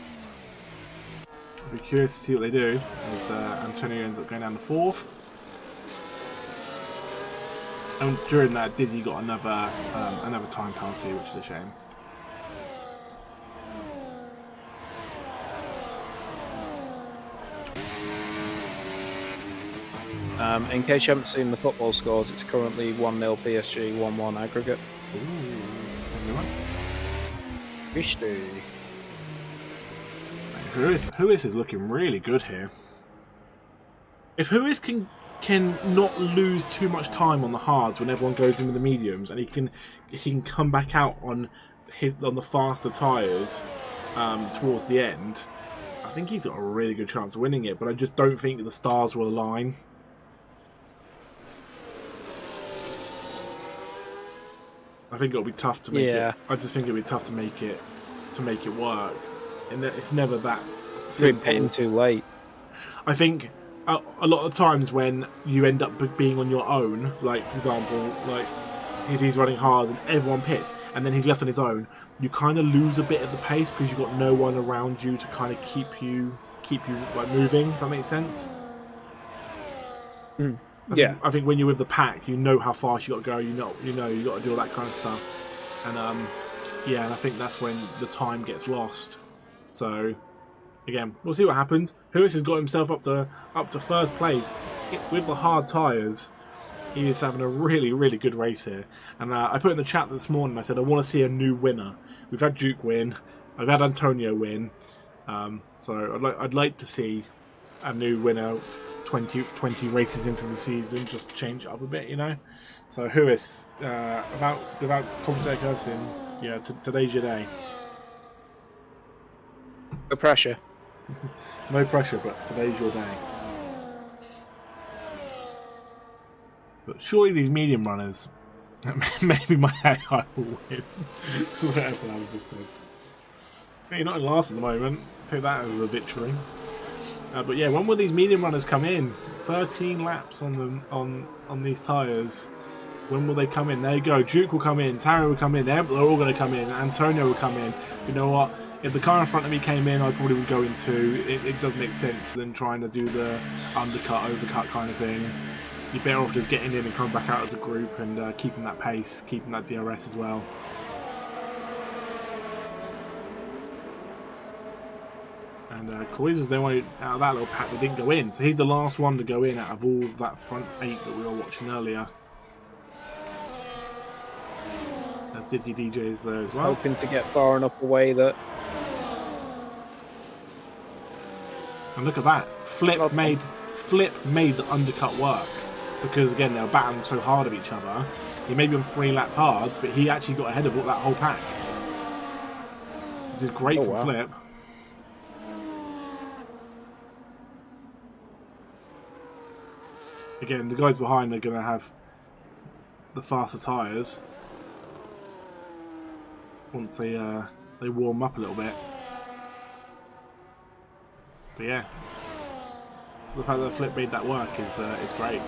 be curious to see what they do as Antonio ends up going down to 4th. And during that, Dizzy got another time penalty, which is a shame. In case you haven't seen the football scores, it's currently 1-0 PSG, 1-1 aggregate. Ooh, Risky. Huis is looking really good here. If Huis can not lose too much time on the hards when everyone goes in with the mediums, and he can come back out on the faster tyres towards the end, I think he's got a really good chance of winning it. But I just don't think the stars will align. I think it'll be tough to make it. I just think it'll be tough to make it work, and it's never that simple. Pitting too late. I think a lot of times when you end up being on your own, like for example, like if he's running hards and everyone pits, and then he's left on his own, you kind of lose a bit of the pace because you've got no one around you to kind of keep you like moving. If that makes sense. Mm. Yeah, I think when you're with the pack, you know how fast you got to go. You know you got to do all that kind of stuff, and and I think that's when the time gets lost. So again, we'll see what happens. Huis has got himself up to first place with the hard tyres. He is having a really, really good race here. And I put in the chat this morning, I said I want to see a new winner. We've had Duke win, I've had Antonio win, so I'd like to see a new winner. 20 races into the season, just change it up a bit, you know. So Huis, without commentator cursing, yeah, today's your day. No pressure. No pressure, but today's your day. But surely these medium runners, maybe my AI will win. Whatever that was. You're not in last at the moment. Take that as a victory. But yeah, when will these medium runners come in? 13 laps on them on these tyres. When will they come in? There you go. Duke will come in. Taro will come in. They're all going to come in. Antonio will come in. You know what? If the car in front of me came in, I probably would go in too. It does make sense than trying to do the undercut, overcut kind of thing. You're better off just getting in and coming back out as a group and keeping that pace, keeping that DRS as well. And Quali was the only one out of that little pack that didn't go in. So he's the last one to go in out of all of that front 8 that we were watching earlier. There's Dizzy DJ is there as well. Hoping to get far enough away that... And look at that. Flip made the undercut work. Because again, they were battling so hard of each other. He may be on 3-lap hard, but he actually got ahead of that whole pack. Which is great for Flip. Again, the guys behind are going to have the faster tyres once they warm up a little bit. But yeah, the fact that Flip made that work is great.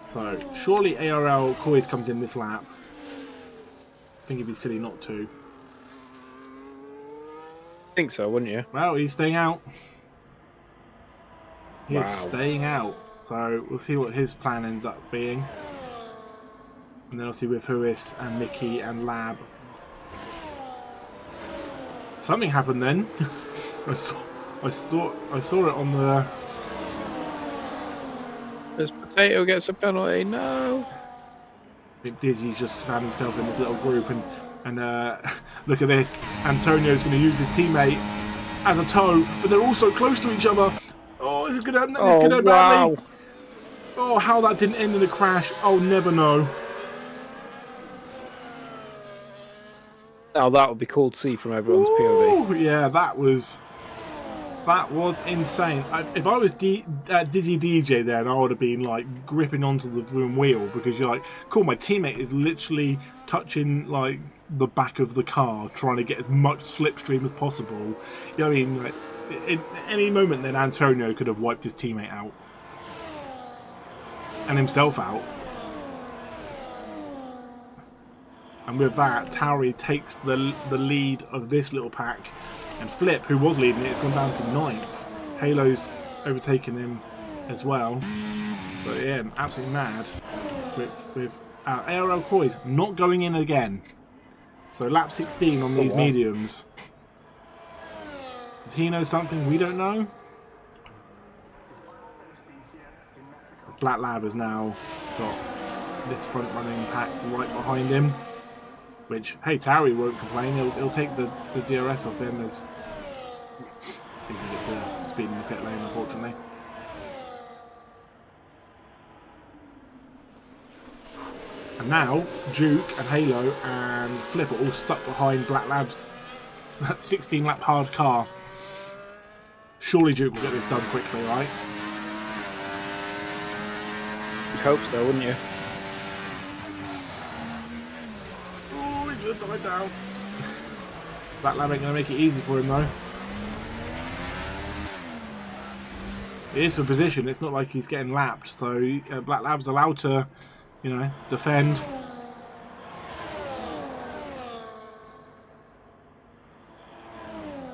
So surely ARL Quali comes in this lap. I think it'd be silly not to. think so, wouldn't you? Well, he's staying out. He is Wow. staying out. So we'll see what his plan ends up being. And then obviously with Huis and Mickey and Lab. Something happened then. I saw it on the. This Potato gets a penalty. No. I think Dizzy's just found himself in this little group, and look at this. Antonio's going to use his teammate as a toe, but they're all so close to each other. Oh, this is going to end wow. badly. Oh, how that didn't end in a crash, I'll never know. Now that would be cool to see from everyone's POV. Ooh, yeah, that was insane. If I was Dizzy DJ then, I would have been like gripping onto the room wheel, because you're like, cool, my teammate is literally touching like the back of the car, trying to get as much slipstream as possible. You know what I mean? Like, in any moment then Antonio could have wiped his teammate out. And himself out. And with that, Towery takes the lead of this little pack. And Flip, who was leading it, has gone down to 9th. Halo's overtaken him as well. So yeah, absolutely mad. With ARL Coys not going in again. So lap 16 on these mediums. Does he know something we don't know? Black Lab has now got this front running pack right behind him. Which, hey, Towery won't complain. He'll take the DRS off him as I think he gets a speed in the pit lane, unfortunately. And now, Duke and Halo and Flip are all stuck behind Black Lab's 16-lap hard car. Surely Duke will get this done quickly, right? You'd hope so, wouldn't you? Oh, he just died down. Black Lab ain't going to make it easy for him, though. It is for position, it's not like he's getting lapped, so Black Lab's allowed to, you know, defend.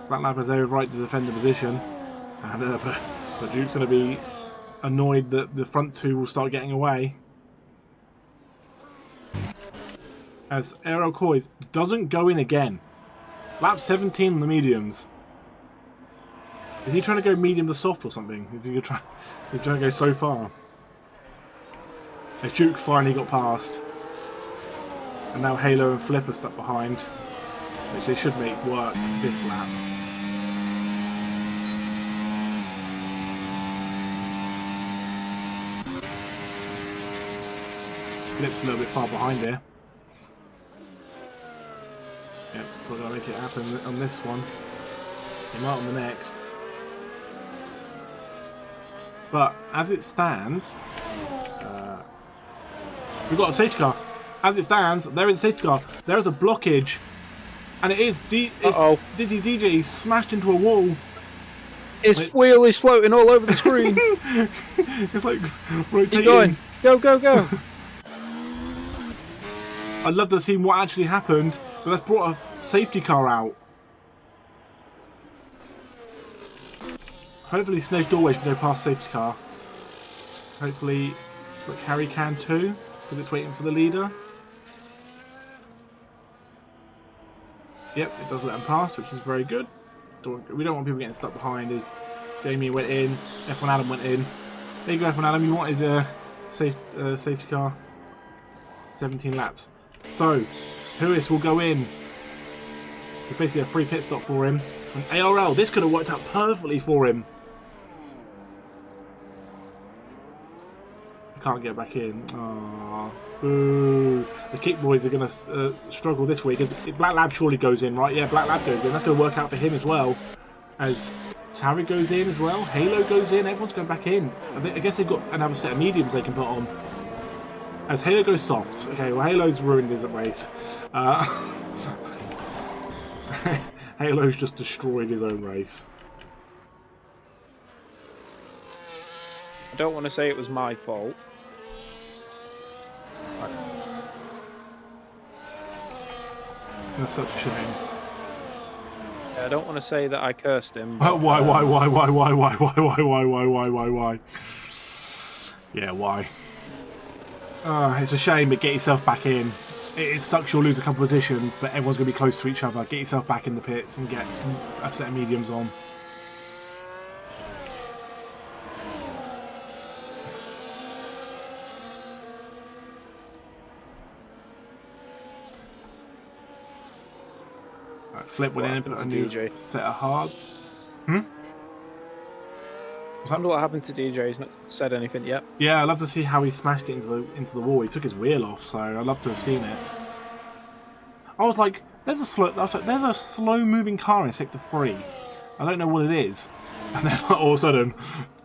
Black Lab has every right to defend the position, and but Duke's going to be annoyed that the front two will start getting away. As Aero Coys doesn't go in again. Lap 17 on the mediums. Is he trying to go medium to soft or something? Is he trying to go so far? As Duke finally got past. And now Halo and Flip are stuck behind. Which they should make work this lap. Flip's a little bit far behind here. Yep, not going to make it happen on this one. He might on the next. But as it stands, we've got a safety car. As it stands, there is a safety car. There is a blockage, and it is Dizzy DJ. He's smashed into a wall. His wheel is floating all over the screen. It's like rotating. Keep going. Go, go, go. I'd love to have seen what actually happened, but that's brought a safety car out. Hopefully Snedge Doorway can go past safety car. Hopefully Harry can too, because it's waiting for the leader. Yep, it does let him pass, which is very good. We don't want people getting stuck behind. Jamie went in, F1 Adam went in. There you go, F1 Adam, you wanted a safety car. 17 laps. So, Huis will go in. It's basically a free pit stop for him. And ARL, this could have worked out perfectly for him. Can't get back in. Aww. Boo. The Kick Boys are going to struggle this week. As Black Lab surely goes in, right? Yeah, Black Lab goes in. That's going to work out for him as well. As Harry goes in as well. Halo goes in. Everyone's going back in. I guess they've got another set of mediums they can put on. As Halo goes soft. Okay, well, Halo's ruined his race. Halo's just destroyed his own race. I don't want to say it was my fault. That's such a shame. I don't want to say that I cursed him. Why? But, Why? Yeah, why? It's a shame, but get yourself back in. It sucks you'll lose a couple of positions, but everyone's going to be close to each other. Get yourself back in the pits and get a set of mediums on. Right, Flip went in and put a new set of hards. I wonder what happened to DJ. He's not said anything yet. Yeah, I'd love to see how he smashed it into the wall. He took his wheel off, so I'd love to have seen it. I was like, there's a slow moving car in sector 3. I don't know what it is. And then all of a sudden,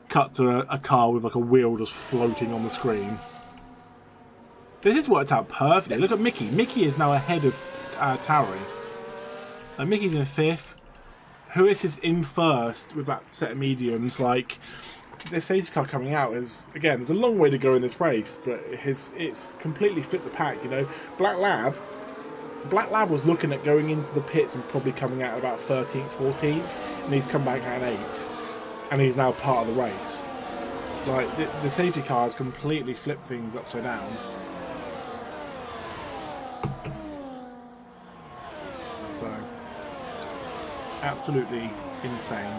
cut to a car with like a wheel just floating on the screen. This has worked out perfectly. Look at Mickey. Mickey is now ahead of Towery. Mickey's in 5th. Huis is in 1st with that set of mediums. Like, this safety car coming out is, again, there's a long way to go in this race, but it's completely fit the pack, you know. Black Lab was looking at going into the pits and probably coming out about 13th, 14th, and he's come back out 8th, and he's now part of the race. Like, the safety car has completely flipped things upside down. So, absolutely insane.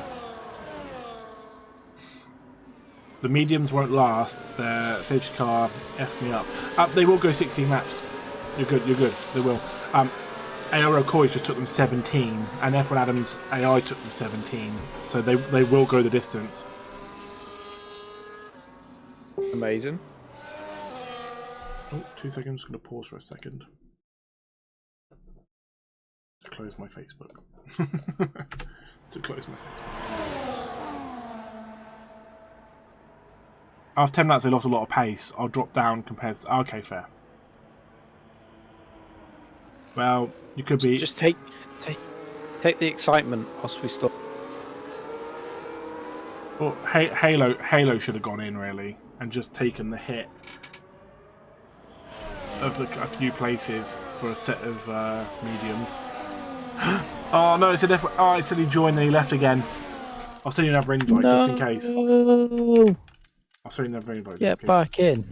The mediums won't last. The safety car effed me up. They will go 16 laps. You're good. They will. ARO Coys just took them 17, and F1 Adams AI took them 17. So they will go the distance. Amazing. Oh, 2 seconds. I'm just going to pause for a second. To close my Facebook. After 10 laps, they lost a lot of pace. I'll drop down compared to... Okay, fair. Well, you could be... Just take the excitement whilst we stop. Well, Halo should have gone in, really, and just taken the hit of a few places for a set of mediums. Oh, no, it said he joined and he left again. I'll send you another invite, just in case. I'll send you another invite. Get back in.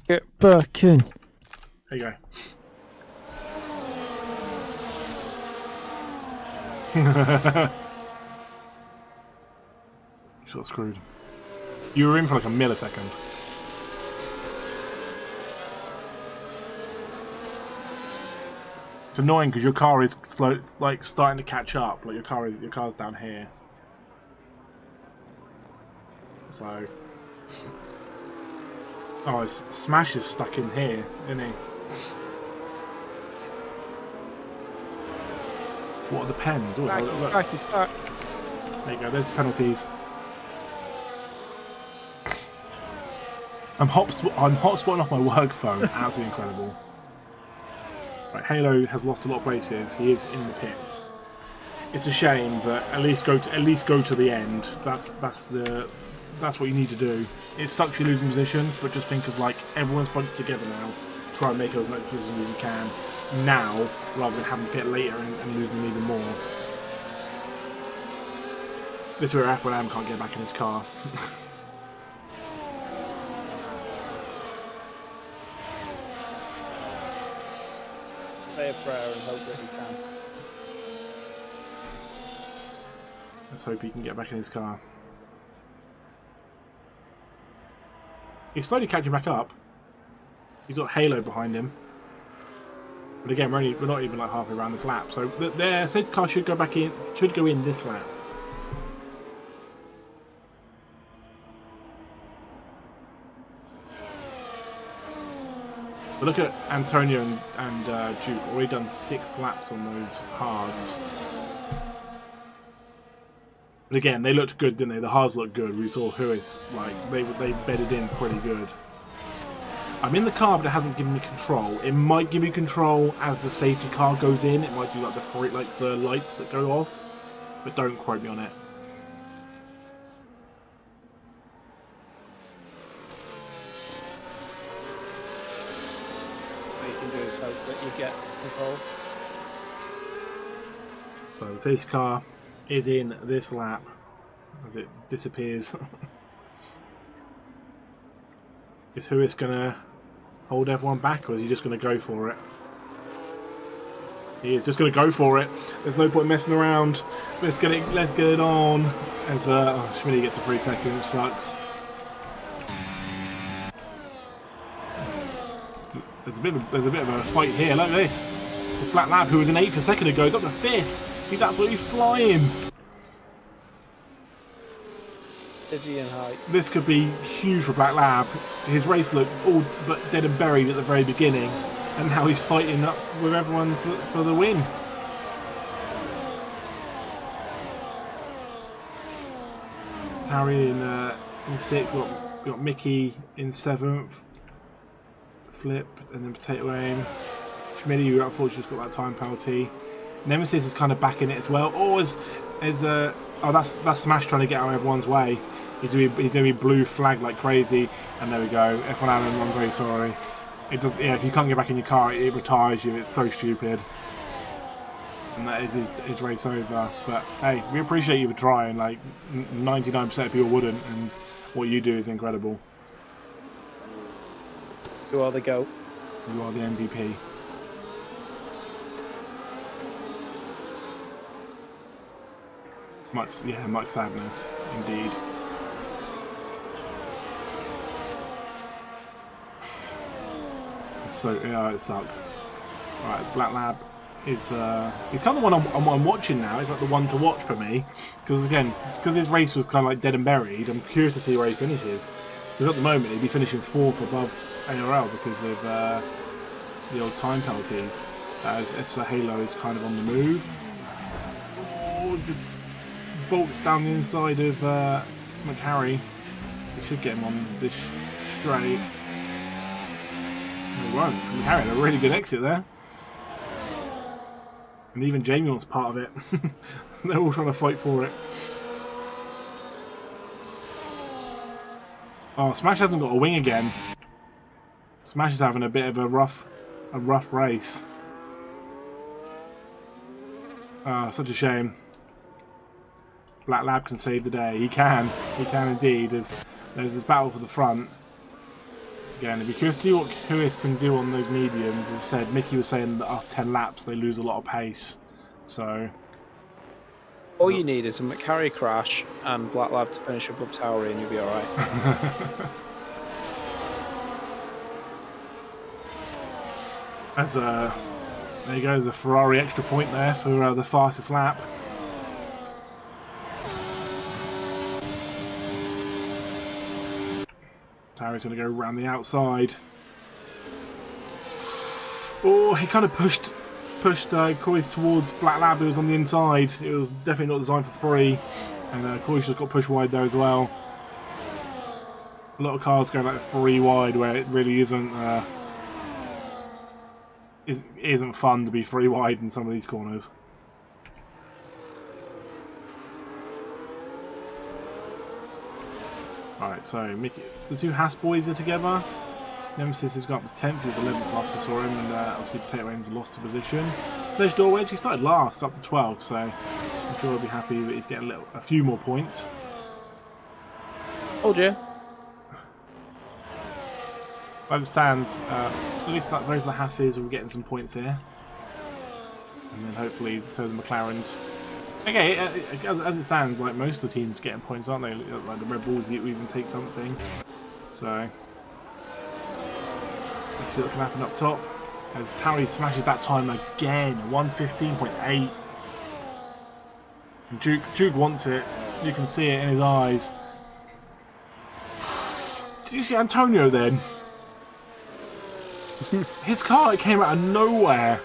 Get back in. There you go. You got screwed. You were in for like a millisecond. It's annoying because your car is slow, like starting to catch up. Like your car's down here. So, oh, his Smash is stuck in here, isn't he? What are the pens? Oh, He's back. There you go. There's the penalties. I'm hotspotting off my work phone. Absolutely incredible. Right, Halo has lost a lot of places. He is in the pits. It's a shame, but at least go to the end. That's what you need to do. It sucks you're losing positions, but just think of like everyone's bunched together now. Try and make as much positions as you can now, rather than having to pit later and losing them even more. This is where F1M can't get back in his car. Say a prayer and hope that he can. Let's hope he can get back in his car. He's slowly catching back up. He's got Halo behind him. But again, we're not even like halfway around this lap. So their safety car should go in this lap. But look at Antonio and Duke. Already done 6 laps on those hards. But again, they looked good, didn't they? The hards looked good. We saw Huis, like they bedded in pretty good. I'm in the car, but it hasn't given me control. It might give me control as the safety car goes in. It might do like the lights that go off, but don't quote me on it. What you can do is hope that you get control. So the safety car is in this lap as it disappears. Is Lewis going to hold everyone back, or is he just going to go for it? He is just going to go for it. There's no point messing around. Let's get it on. As Schmidt gets a 3 second, which sucks. There's a bit of a fight here. Look at this. This Black Lab, who was in 8th a second ago, is up to 5th. He's absolutely flying. Dizzy heights. This could be huge for Black Lab. His race looked all but dead and buried at the very beginning, and now he's fighting up with everyone for the win. Harry in 6th, got Mickey in 7th. Flip and then Potato Aim. Schmidt, who unfortunately has got that time penalty. Nemesis is kind of back in it as well. Oh, that's Smash trying to get out of everyone's way. He's going to be blue flagged like crazy, and there we go. F1 Alan, I'm very sorry. It does. Yeah, if you can't get back in your car, it retires you. It's so stupid. And that is his race over. But hey, we appreciate you for trying. Like 99% of people wouldn't, and what you do is incredible. You are the GOAT. You are the MVP. Much sadness, indeed. So yeah, it sucks. Right, Black Lab is he's kind of the one I'm watching now. He's like the one to watch for me, because again, because his race was kind of like dead and buried. I'm curious to see where he finishes. Because at the moment he'd be finishing 4th above ARL because of the old time penalties. As Halo is kind of on the move. Oh, the bolts down the inside of McHarry. He should get him on this straight. He won't. McHarry had a really good exit there. And even Jamie wants part of it. They're all trying to fight for it. Oh, Smash hasn't got a wing again. Smash is having a bit of a rough race. Ah, such a shame. Black Lab can save the day. He can indeed. There's this battle for the front. Again, if you can see what Lewis can do on those mediums, as I said, Mickey was saying that after 10 laps they lose a lot of pace. So all you need is a McHarry crash and Black Lab to finish above Towery and you'll be alright. There you go, there's a Ferrari extra point there for the fastest lap. Towery's going to go around the outside. Oh, he kind of pushed Corey towards Black Lab, who was on the inside. It was definitely not designed for free, and Corey should have got pushed wide there as well. A lot of cars going like 3 wide where it really isn't fun to be 3 wide in some of these corners. Alright, so Mickey, the 2 Haas boys are together. Nemesis has got up to 10th with 11th last we saw him, and obviously Potato Aim's lost a position. Sledge Door Wedge, he started last, up to 12, so I'm sure he'll be happy that he's getting a few more points. Oh dear. By the stands, at least that both the Hasses will be getting some points here. And then hopefully so the McLarens. Okay, as it stands, like most of the teams getting points, aren't they? Like the Red Bulls even take something. So let's see what can happen up top. As Towery smashes that time again, 1:15.8. And Duke wants it. You can see it in his eyes. Did you see Antonio then? His car, it came out of nowhere.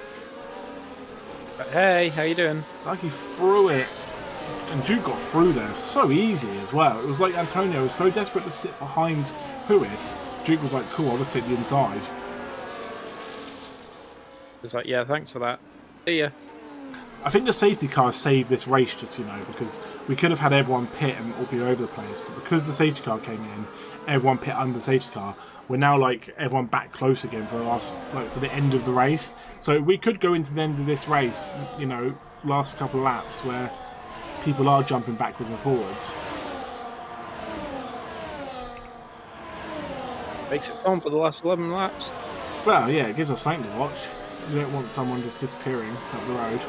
Hey, how you doing? Like he threw it. And Duke got through there so easy as well. It was like Antonio was so desperate to sit behind Lewis. Duke was like, cool, I'll just take the inside. It's like, yeah, thanks for that. See ya. I think the safety car saved this race, just, you know, because we could have had everyone pit and all be over the place. But because the safety car came in, everyone pit under the safety car. We're now like everyone back close again for the last, for the end of the race. So we could go into the end of this race, you know, last couple of laps where people are jumping backwards and forwards. Makes it fun for the last 11 laps. Well, yeah, it gives us something to watch. You don't want someone just disappearing up the road.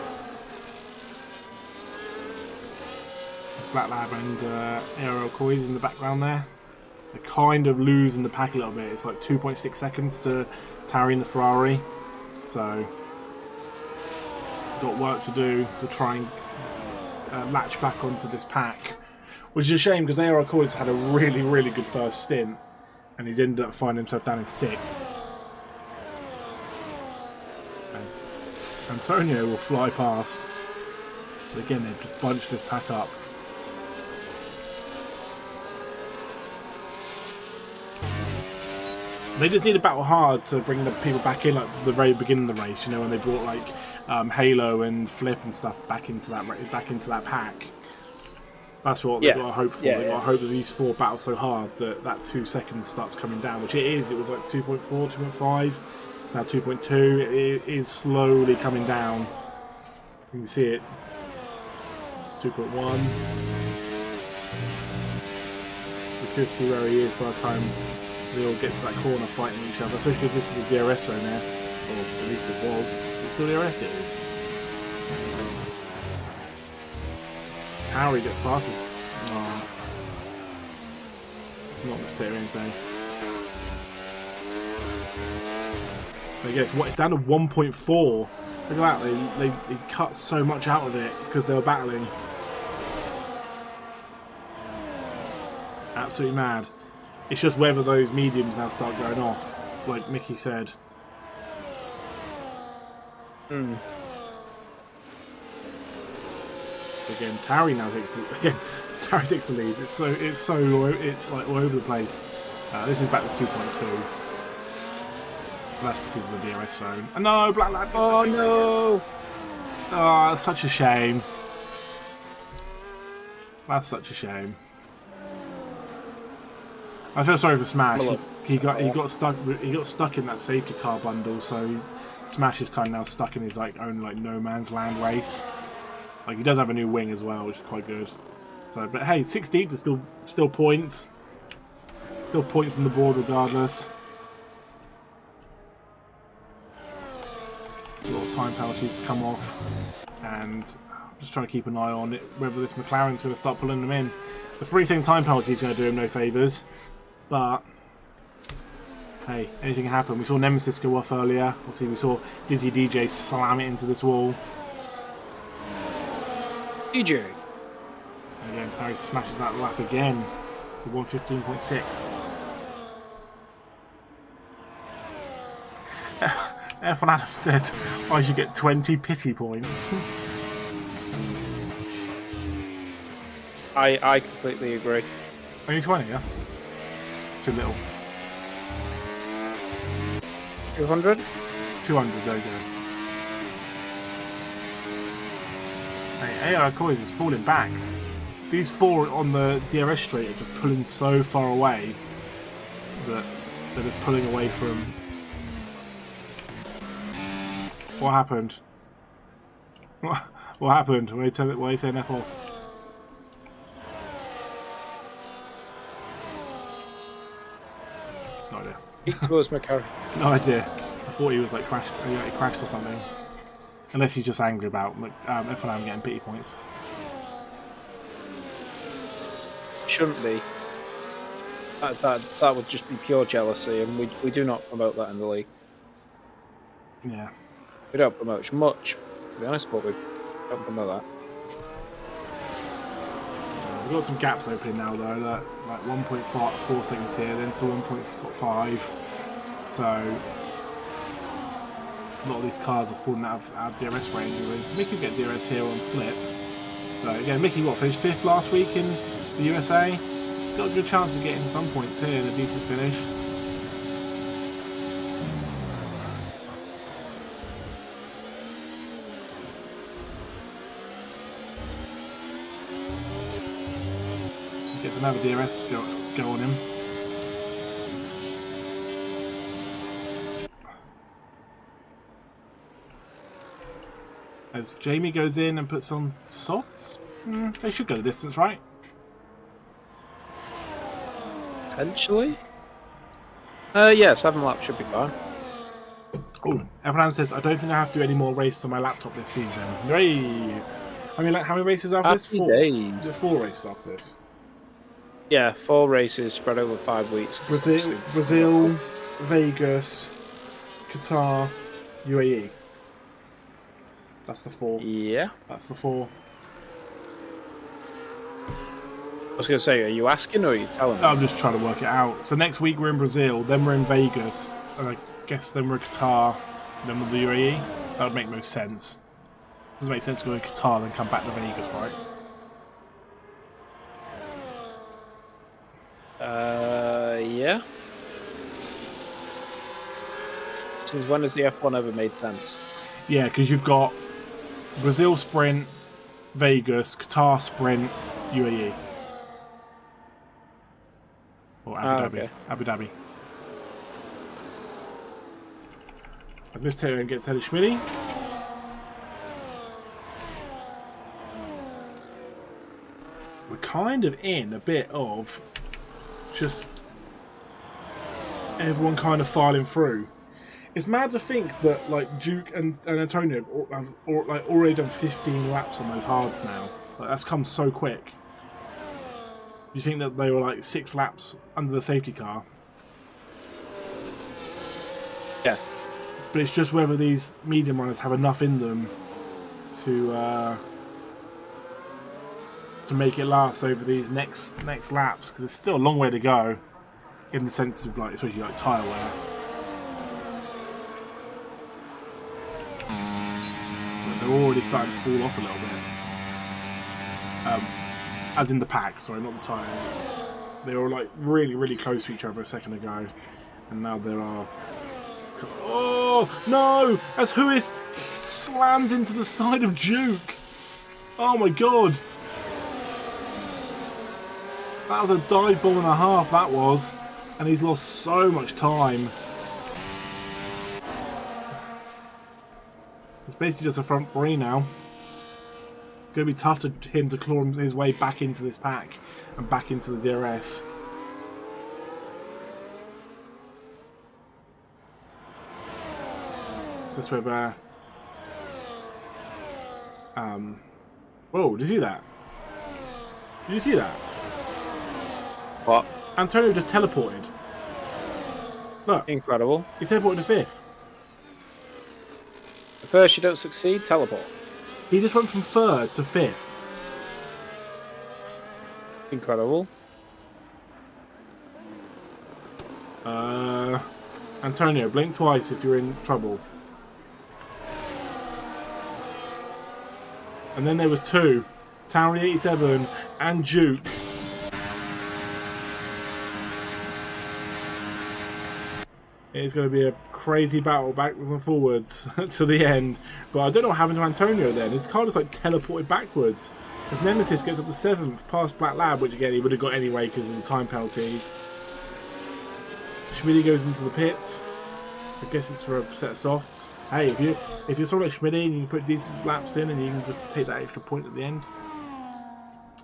Black Lab and ERF1 in the background there. They're kind of losing the pack a little bit. It's like 2.6 seconds to Tarry in the Ferrari. So, got work to do to try and latch back onto this pack. Which is a shame because ERF1 had a really, really good first stint. And he's ended up finding himself down in 6th. As Antonio will fly past. But again, they've just bunched this pack up. They just need to battle hard to bring the people back in, like the very beginning of the race. You know, when they brought like Halo and Flip and stuff back into that pack. That's what they've got to hope for. They've got to hope that these 4 battle so hard that 2 seconds starts coming down, which it is. It was like 2.4, 2.5. It's now 2.2. It is slowly coming down. You can see it. 2.1. We could see where he is by the time they all get to that corner fighting each other, especially if this is a DRS zone there. Or at least it was. It's still DRS, it is. Harry gets past us. Oh. It's not the steering day. There you go. It's down to 1.4. Look at that. They cut so much out of it because they were battling. Absolutely mad. It's just whether those mediums now start going off, like Mickey said. Again, Tarry now takes Tarry takes the lead. It's like all over the place. This is back to 2.2. That's because of the DRS zone. Oh, no, Black Lad. Oh no! Oh, that's such a shame. That's such a shame. I feel sorry for Smash. He got stuck in that safety car bundle, so Smash is kind of now stuck in his own no man's land race. Like, he does have a new wing as well, which is quite good. So, but hey, 16th is still points. Still points on the board regardless. A lot of time penalties to come off, and I'm just trying to keep an eye on it, whether this McLaren's going to start pulling them in. The 3-second time penalty is going to do him no favours, but hey, anything can happen. We saw Nemesis go off earlier. Obviously, we saw Dizzy DJ slam it into this wall. DJ. And again, Tarry smashes that lap again for 115.6. F1 Adam said I should get 20 pity points. I completely agree. Only 20, yes. It's too little. 200? 200, there you go. Hey, ERF1 is falling back. These 4 on the DRS straight are just pulling so far away that they're just pulling away from. What happened? What happened? Why are you saying F off? No idea. Towards McLaren. No idea. I thought he was like crashed. He crashed or something. Unless he's just angry about F1 getting pity points. Shouldn't be. That would just be pure jealousy, and we do not promote that in the league. Yeah. We don't promote much, to be honest, but we don't promote that. We've got some gaps opening now though, like 1.4 seconds here, then to 1.5. So a lot of these cars are falling out of DRS range. Mickey get DRS here on Flip. So again, Mickey finished 5th last week in the USA. Got a good chance of getting some points here and a decent finish. Get another DRS go on him. As Jamie goes in and puts on softs. They should go the distance, right? Potentially. Yeah, 7 laps should be fine. Oh, everyone says, I don't think I have to do any more races on my laptop this season. Hooray! I mean, like, how many races after this? Happy 4. days. There's 4 races after this. Yeah, 4 races spread over 5 weeks. Brazil, Vegas, Qatar, UAE. That's the 4. Yeah. That's the 4. I was going to say, are you asking or are you telling me? I'm just trying to work it out. So next week we're in Brazil, then we're in Vegas, and I guess then we're in Qatar, then we're the UAE. That would make no sense. Doesn't make sense to go to Qatar then come back to Vegas, right? Yeah. Since when has the F1 ever made sense? Yeah, because you've got Brazil sprint, Vegas, Qatar sprint, UAE. Or Abu Dhabi. Okay. Abu Dhabi. I've lived here and gets headed Schmitty. We're kind of in a bit of just everyone kind of filing through. It's mad to think that like Duke and Antonio have like already done 15 laps on those hards now. Like, that's come so quick. You think that they were like 6 laps under the safety car? Yeah. But it's just whether these medium runners have enough in them to make it last over these next laps, because there's still a long way to go in the sense of like, especially like tyre wear. But they're already starting to fall off a little bit. As in the pack, sorry, not the tyres. They were like really close to each other a second ago, and now there are. Oh no! As Huis slams into the side of Duke. Oh my god! That was a dive bomb and a half. That was, and he's lost so much time. It's basically just a front three now. Going to be tough for him to claw his way back into this pack and back into the DRS. So that's where whoa, did you see that? Did you see that? What? Antonio just teleported. Look. Incredible. He teleported to 5th. At first you don't succeed, teleport. He just went from 3rd to 5th. Incredible. Antonio, blink twice if you're in trouble. And then there was 2. Towery 87 and Duke. It's going to be a crazy battle backwards and forwards to the end. But I don't know what happened to Antonio then. His car just like teleported backwards. As Nemesis gets up to 7th past Black Lab, which again he would have got anyway because of the time penalties. Schmitty goes into the pits. I guess it's for a set of softs. Hey, if you're sort of like Schmitty and you can put decent laps in and you can just take that extra point at the end,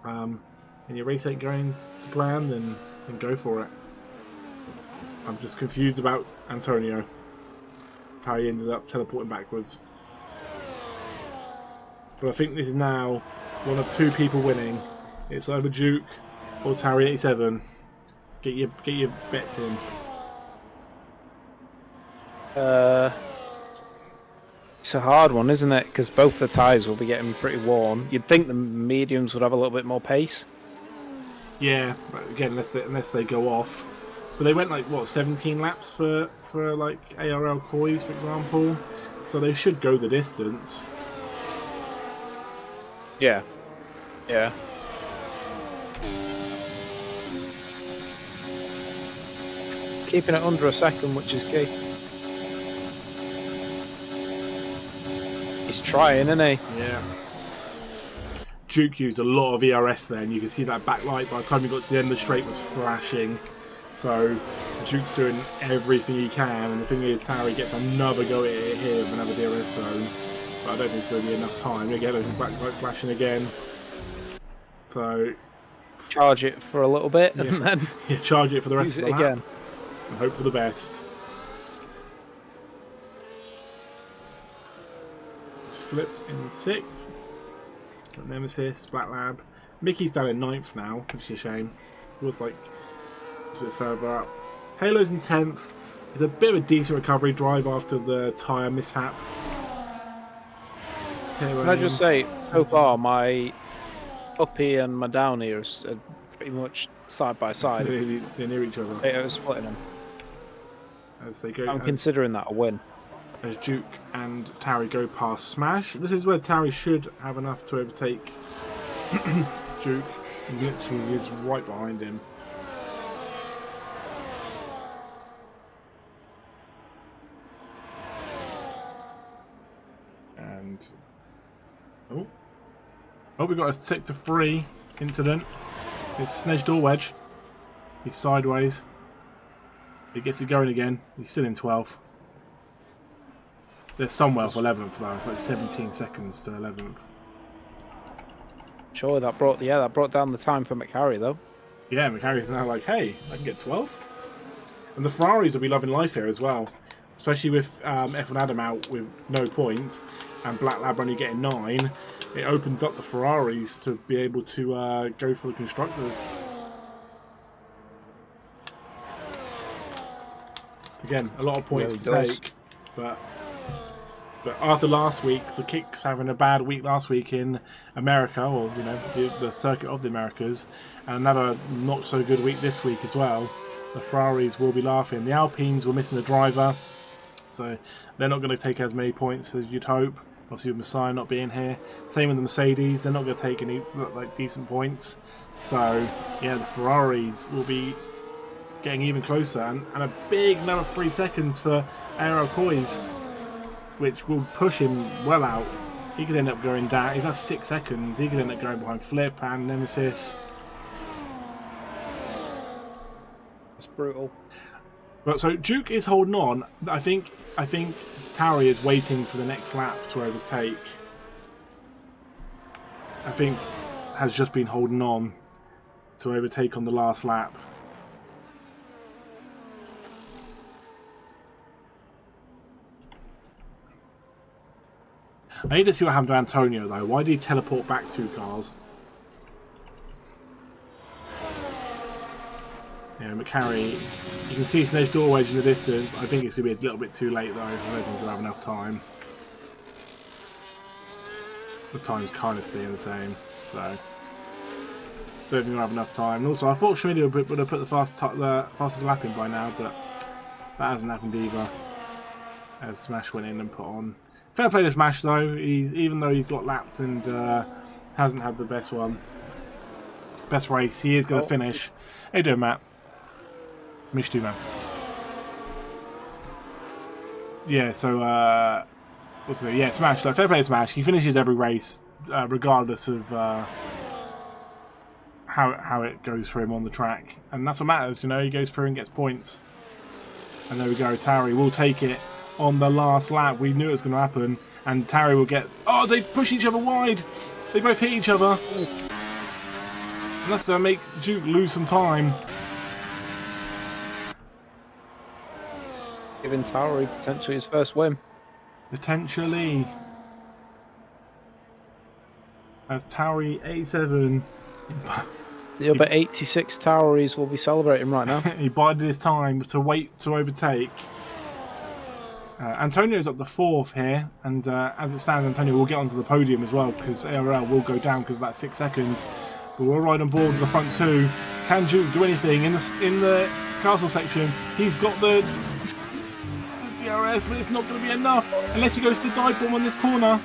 and your race ain't going to plan, then go for it. I'm just confused about Antonio, how he ended up teleporting backwards. But I think this is now one of 2 people winning. It's either Duke or Towery 87. Get your bets in. It's a hard one, isn't it? Because both the tyres will be getting pretty worn. You'd think the mediums would have a little bit more pace. Yeah, but again, unless they go off. But they went like what 17 laps for like ARL Quali, for example. So they should go the distance. Yeah. Yeah. Keeping it under a second, which is key. He's trying, isn't he? Yeah. Duke used a lot of ERS there, and you can see that backlight by the time he got to the end of the straight was flashing. So Duke's doing everything he can, and the thing is, Towery gets another go at it here with another DRS zone, but I don't think it's going to be enough time. Again, backlight flashing again. So charge it for a little bit and then charge it for the rest use of it the lap again. and hope for the best. Flip in 6th. Got Nemesis, Black Lab. Mickey's down in 9th now, which is a shame. He was like a bit further up. Halo's in 10th. It's a bit of a decent recovery drive after the tyre mishap. Can I just say, so far, my uppy and my downy are pretty much side by side. They're near each other. They are splitting them. As they go. I'm considering that a win. As Duke and Tarry go past Smash. This is where Tarry should have enough to overtake Duke. He literally is right behind him. And oh, we got a sector 3 incident. It's Snedge door wedge. He's sideways. He gets it going again. He's still in 12th. There's somewhere for 11th though. It's like 17 seconds to 11th. Sure, that brought down the time for McHarry though. Yeah, McHarry's now like, hey, I can get 12th. And the Ferraris will be loving life here as well, especially with F1 Adam out with no points and Black Lab only getting 9. It opens up the Ferraris to be able to go for the constructors. Again, a lot of points to take, but after last week, the Kicks having a bad week last week in America, or you know, the circuit of the Americas, and another not so good week this week as well. The Ferraris will be laughing. The Alpines were missing a driver, so they're not going to take as many points as you'd hope. Obviously, with Messiah not being here, same with the Mercedes, they're not going to take any like decent points. So yeah, the Ferraris will be getting even closer, and a big another 3 seconds for Aero Coys, which will push him well out. He could end up going down. He's at 6 seconds. He could end up going behind Flip and Nemesis. That's brutal. But so Duke is holding on. I think Tarry is waiting for the next lap to overtake. I think has just been holding on to overtake on the last lap. I need to see what happened to Antonio though. Why did he teleport back 2 cars? Yeah, McHarry. You can see Snedge door wedge in the distance. I think it's going to be a little bit too late though. I don't think we'll have enough time. The time's kind of staying the same, so I don't think we'll have enough time. And also, I thought Schmidt would have put the fastest lap in by now, but that hasn't happened either. As Smash went in and put on. Fair play to Smash though, even though he's got lapped and hasn't had the best race, he is going to finish. How you doing, Matt? Miss you, man. Yeah, so yeah, Smash. Like, fair play to Smash. He finishes every race, regardless of how it goes for him on the track, and that's what matters. You know, he goes through and gets points. And there we go. Tarry will take it on the last lap. We knew it was going to happen, and Tarry will get. Oh, they push each other wide. They both hit each other, and that's going to make Duke lose some time. Giving Tarry potentially his first win. Potentially. As Tarry 87. The other 86 Toweries will be celebrating right now. He bided his time to wait to overtake. Antonio's up to 4th here, and as it stands, Antonio will get onto the podium as well because ARL will go down because of that 6 seconds. But we're right on board with the front 2. Can Duke do anything in the castle section? He's got the DRS, but it's not going to be enough unless he goes to the dive bomb on this corner.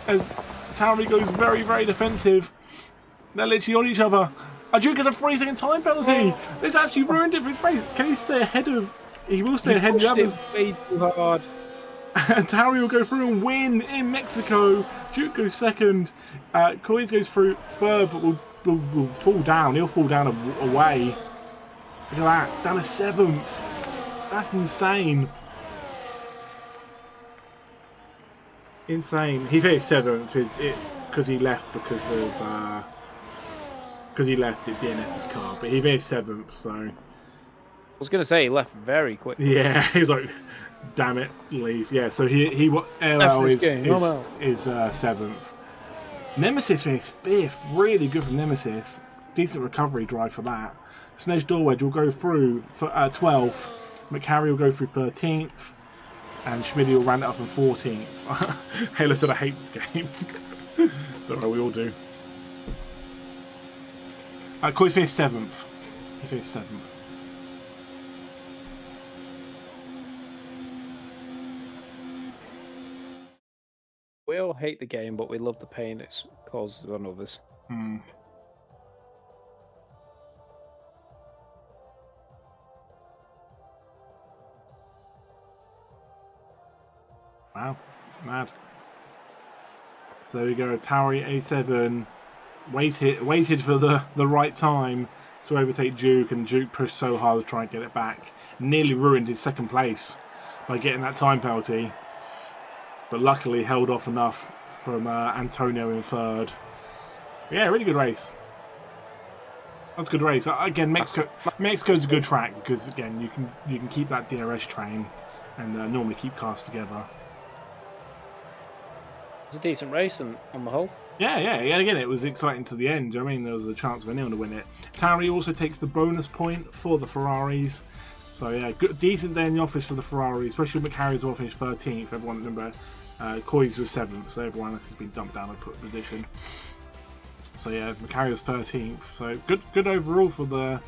As Tarry goes very, very defensive. They're literally on each other. Duke has a 3-second time penalty. This actually ruined it for his race. Can he stay ahead of? He will stay ahead of the others. Way too hard. And Tarry will go through and win in Mexico. Duke goes 2nd. Coys goes through 3rd, but will fall down. He'll fall down away. Look at that. Down to 7th. That's insane. Insane. He finished 7th because he left because of because he left it DNF'd his car, but he finished 7th, so... I was going to say he left very quickly. Yeah, he was like, damn it, leave. Yeah, so he LL is 7th. Nemesis finished 5th, really good from Nemesis. Decent recovery drive for that. Snedge Dorwedge will go through for 12th. McCarry will go through 13th. And Schmidty will round it up on 14th. Halo said I hate this game. Don't know, we all do. Coy's finished 7th. He finished 7th. We all hate the game, but we love the pain it causes on others. Hmm. Wow, mad. So there we go, Towery A7 waited for the right time to overtake Duke, and Duke pushed so hard to try and get it back. Nearly ruined his 2nd place by getting that time penalty, but luckily held off enough from Antonio in 3rd. Yeah, really good race. That's a good race. Again, Mexico's a good track because again you can keep that DRS train and normally keep cars together. It's a decent race on the whole. Yeah, and again, it was exciting to the end. I mean, there was a chance for anyone to win it. Towery also takes the bonus point for the Ferraris. So yeah, good, decent day in the office for the Ferrari, especially McCarry as well, finished 13th. Everyone, remember, Coy's was 7th, so everyone else has been dumped down and put in position. So yeah, McCarry was 13th. So good overall for the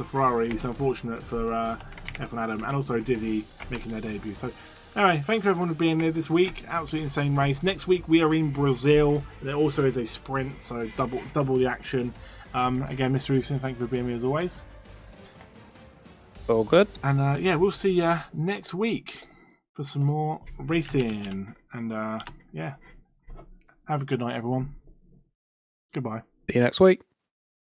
Ferraris. Unfortunate for F1 Adam and also Dizzy making their debut. So anyway, thank you everyone for being there this week. Absolutely insane race. Next week we are in Brazil. There also is a sprint, so double the action. Again, Mr. Houston, thank you for being here as always. All good. And yeah, we'll see you next week for some more racing. And yeah, have a good night, everyone. Goodbye. See you next week.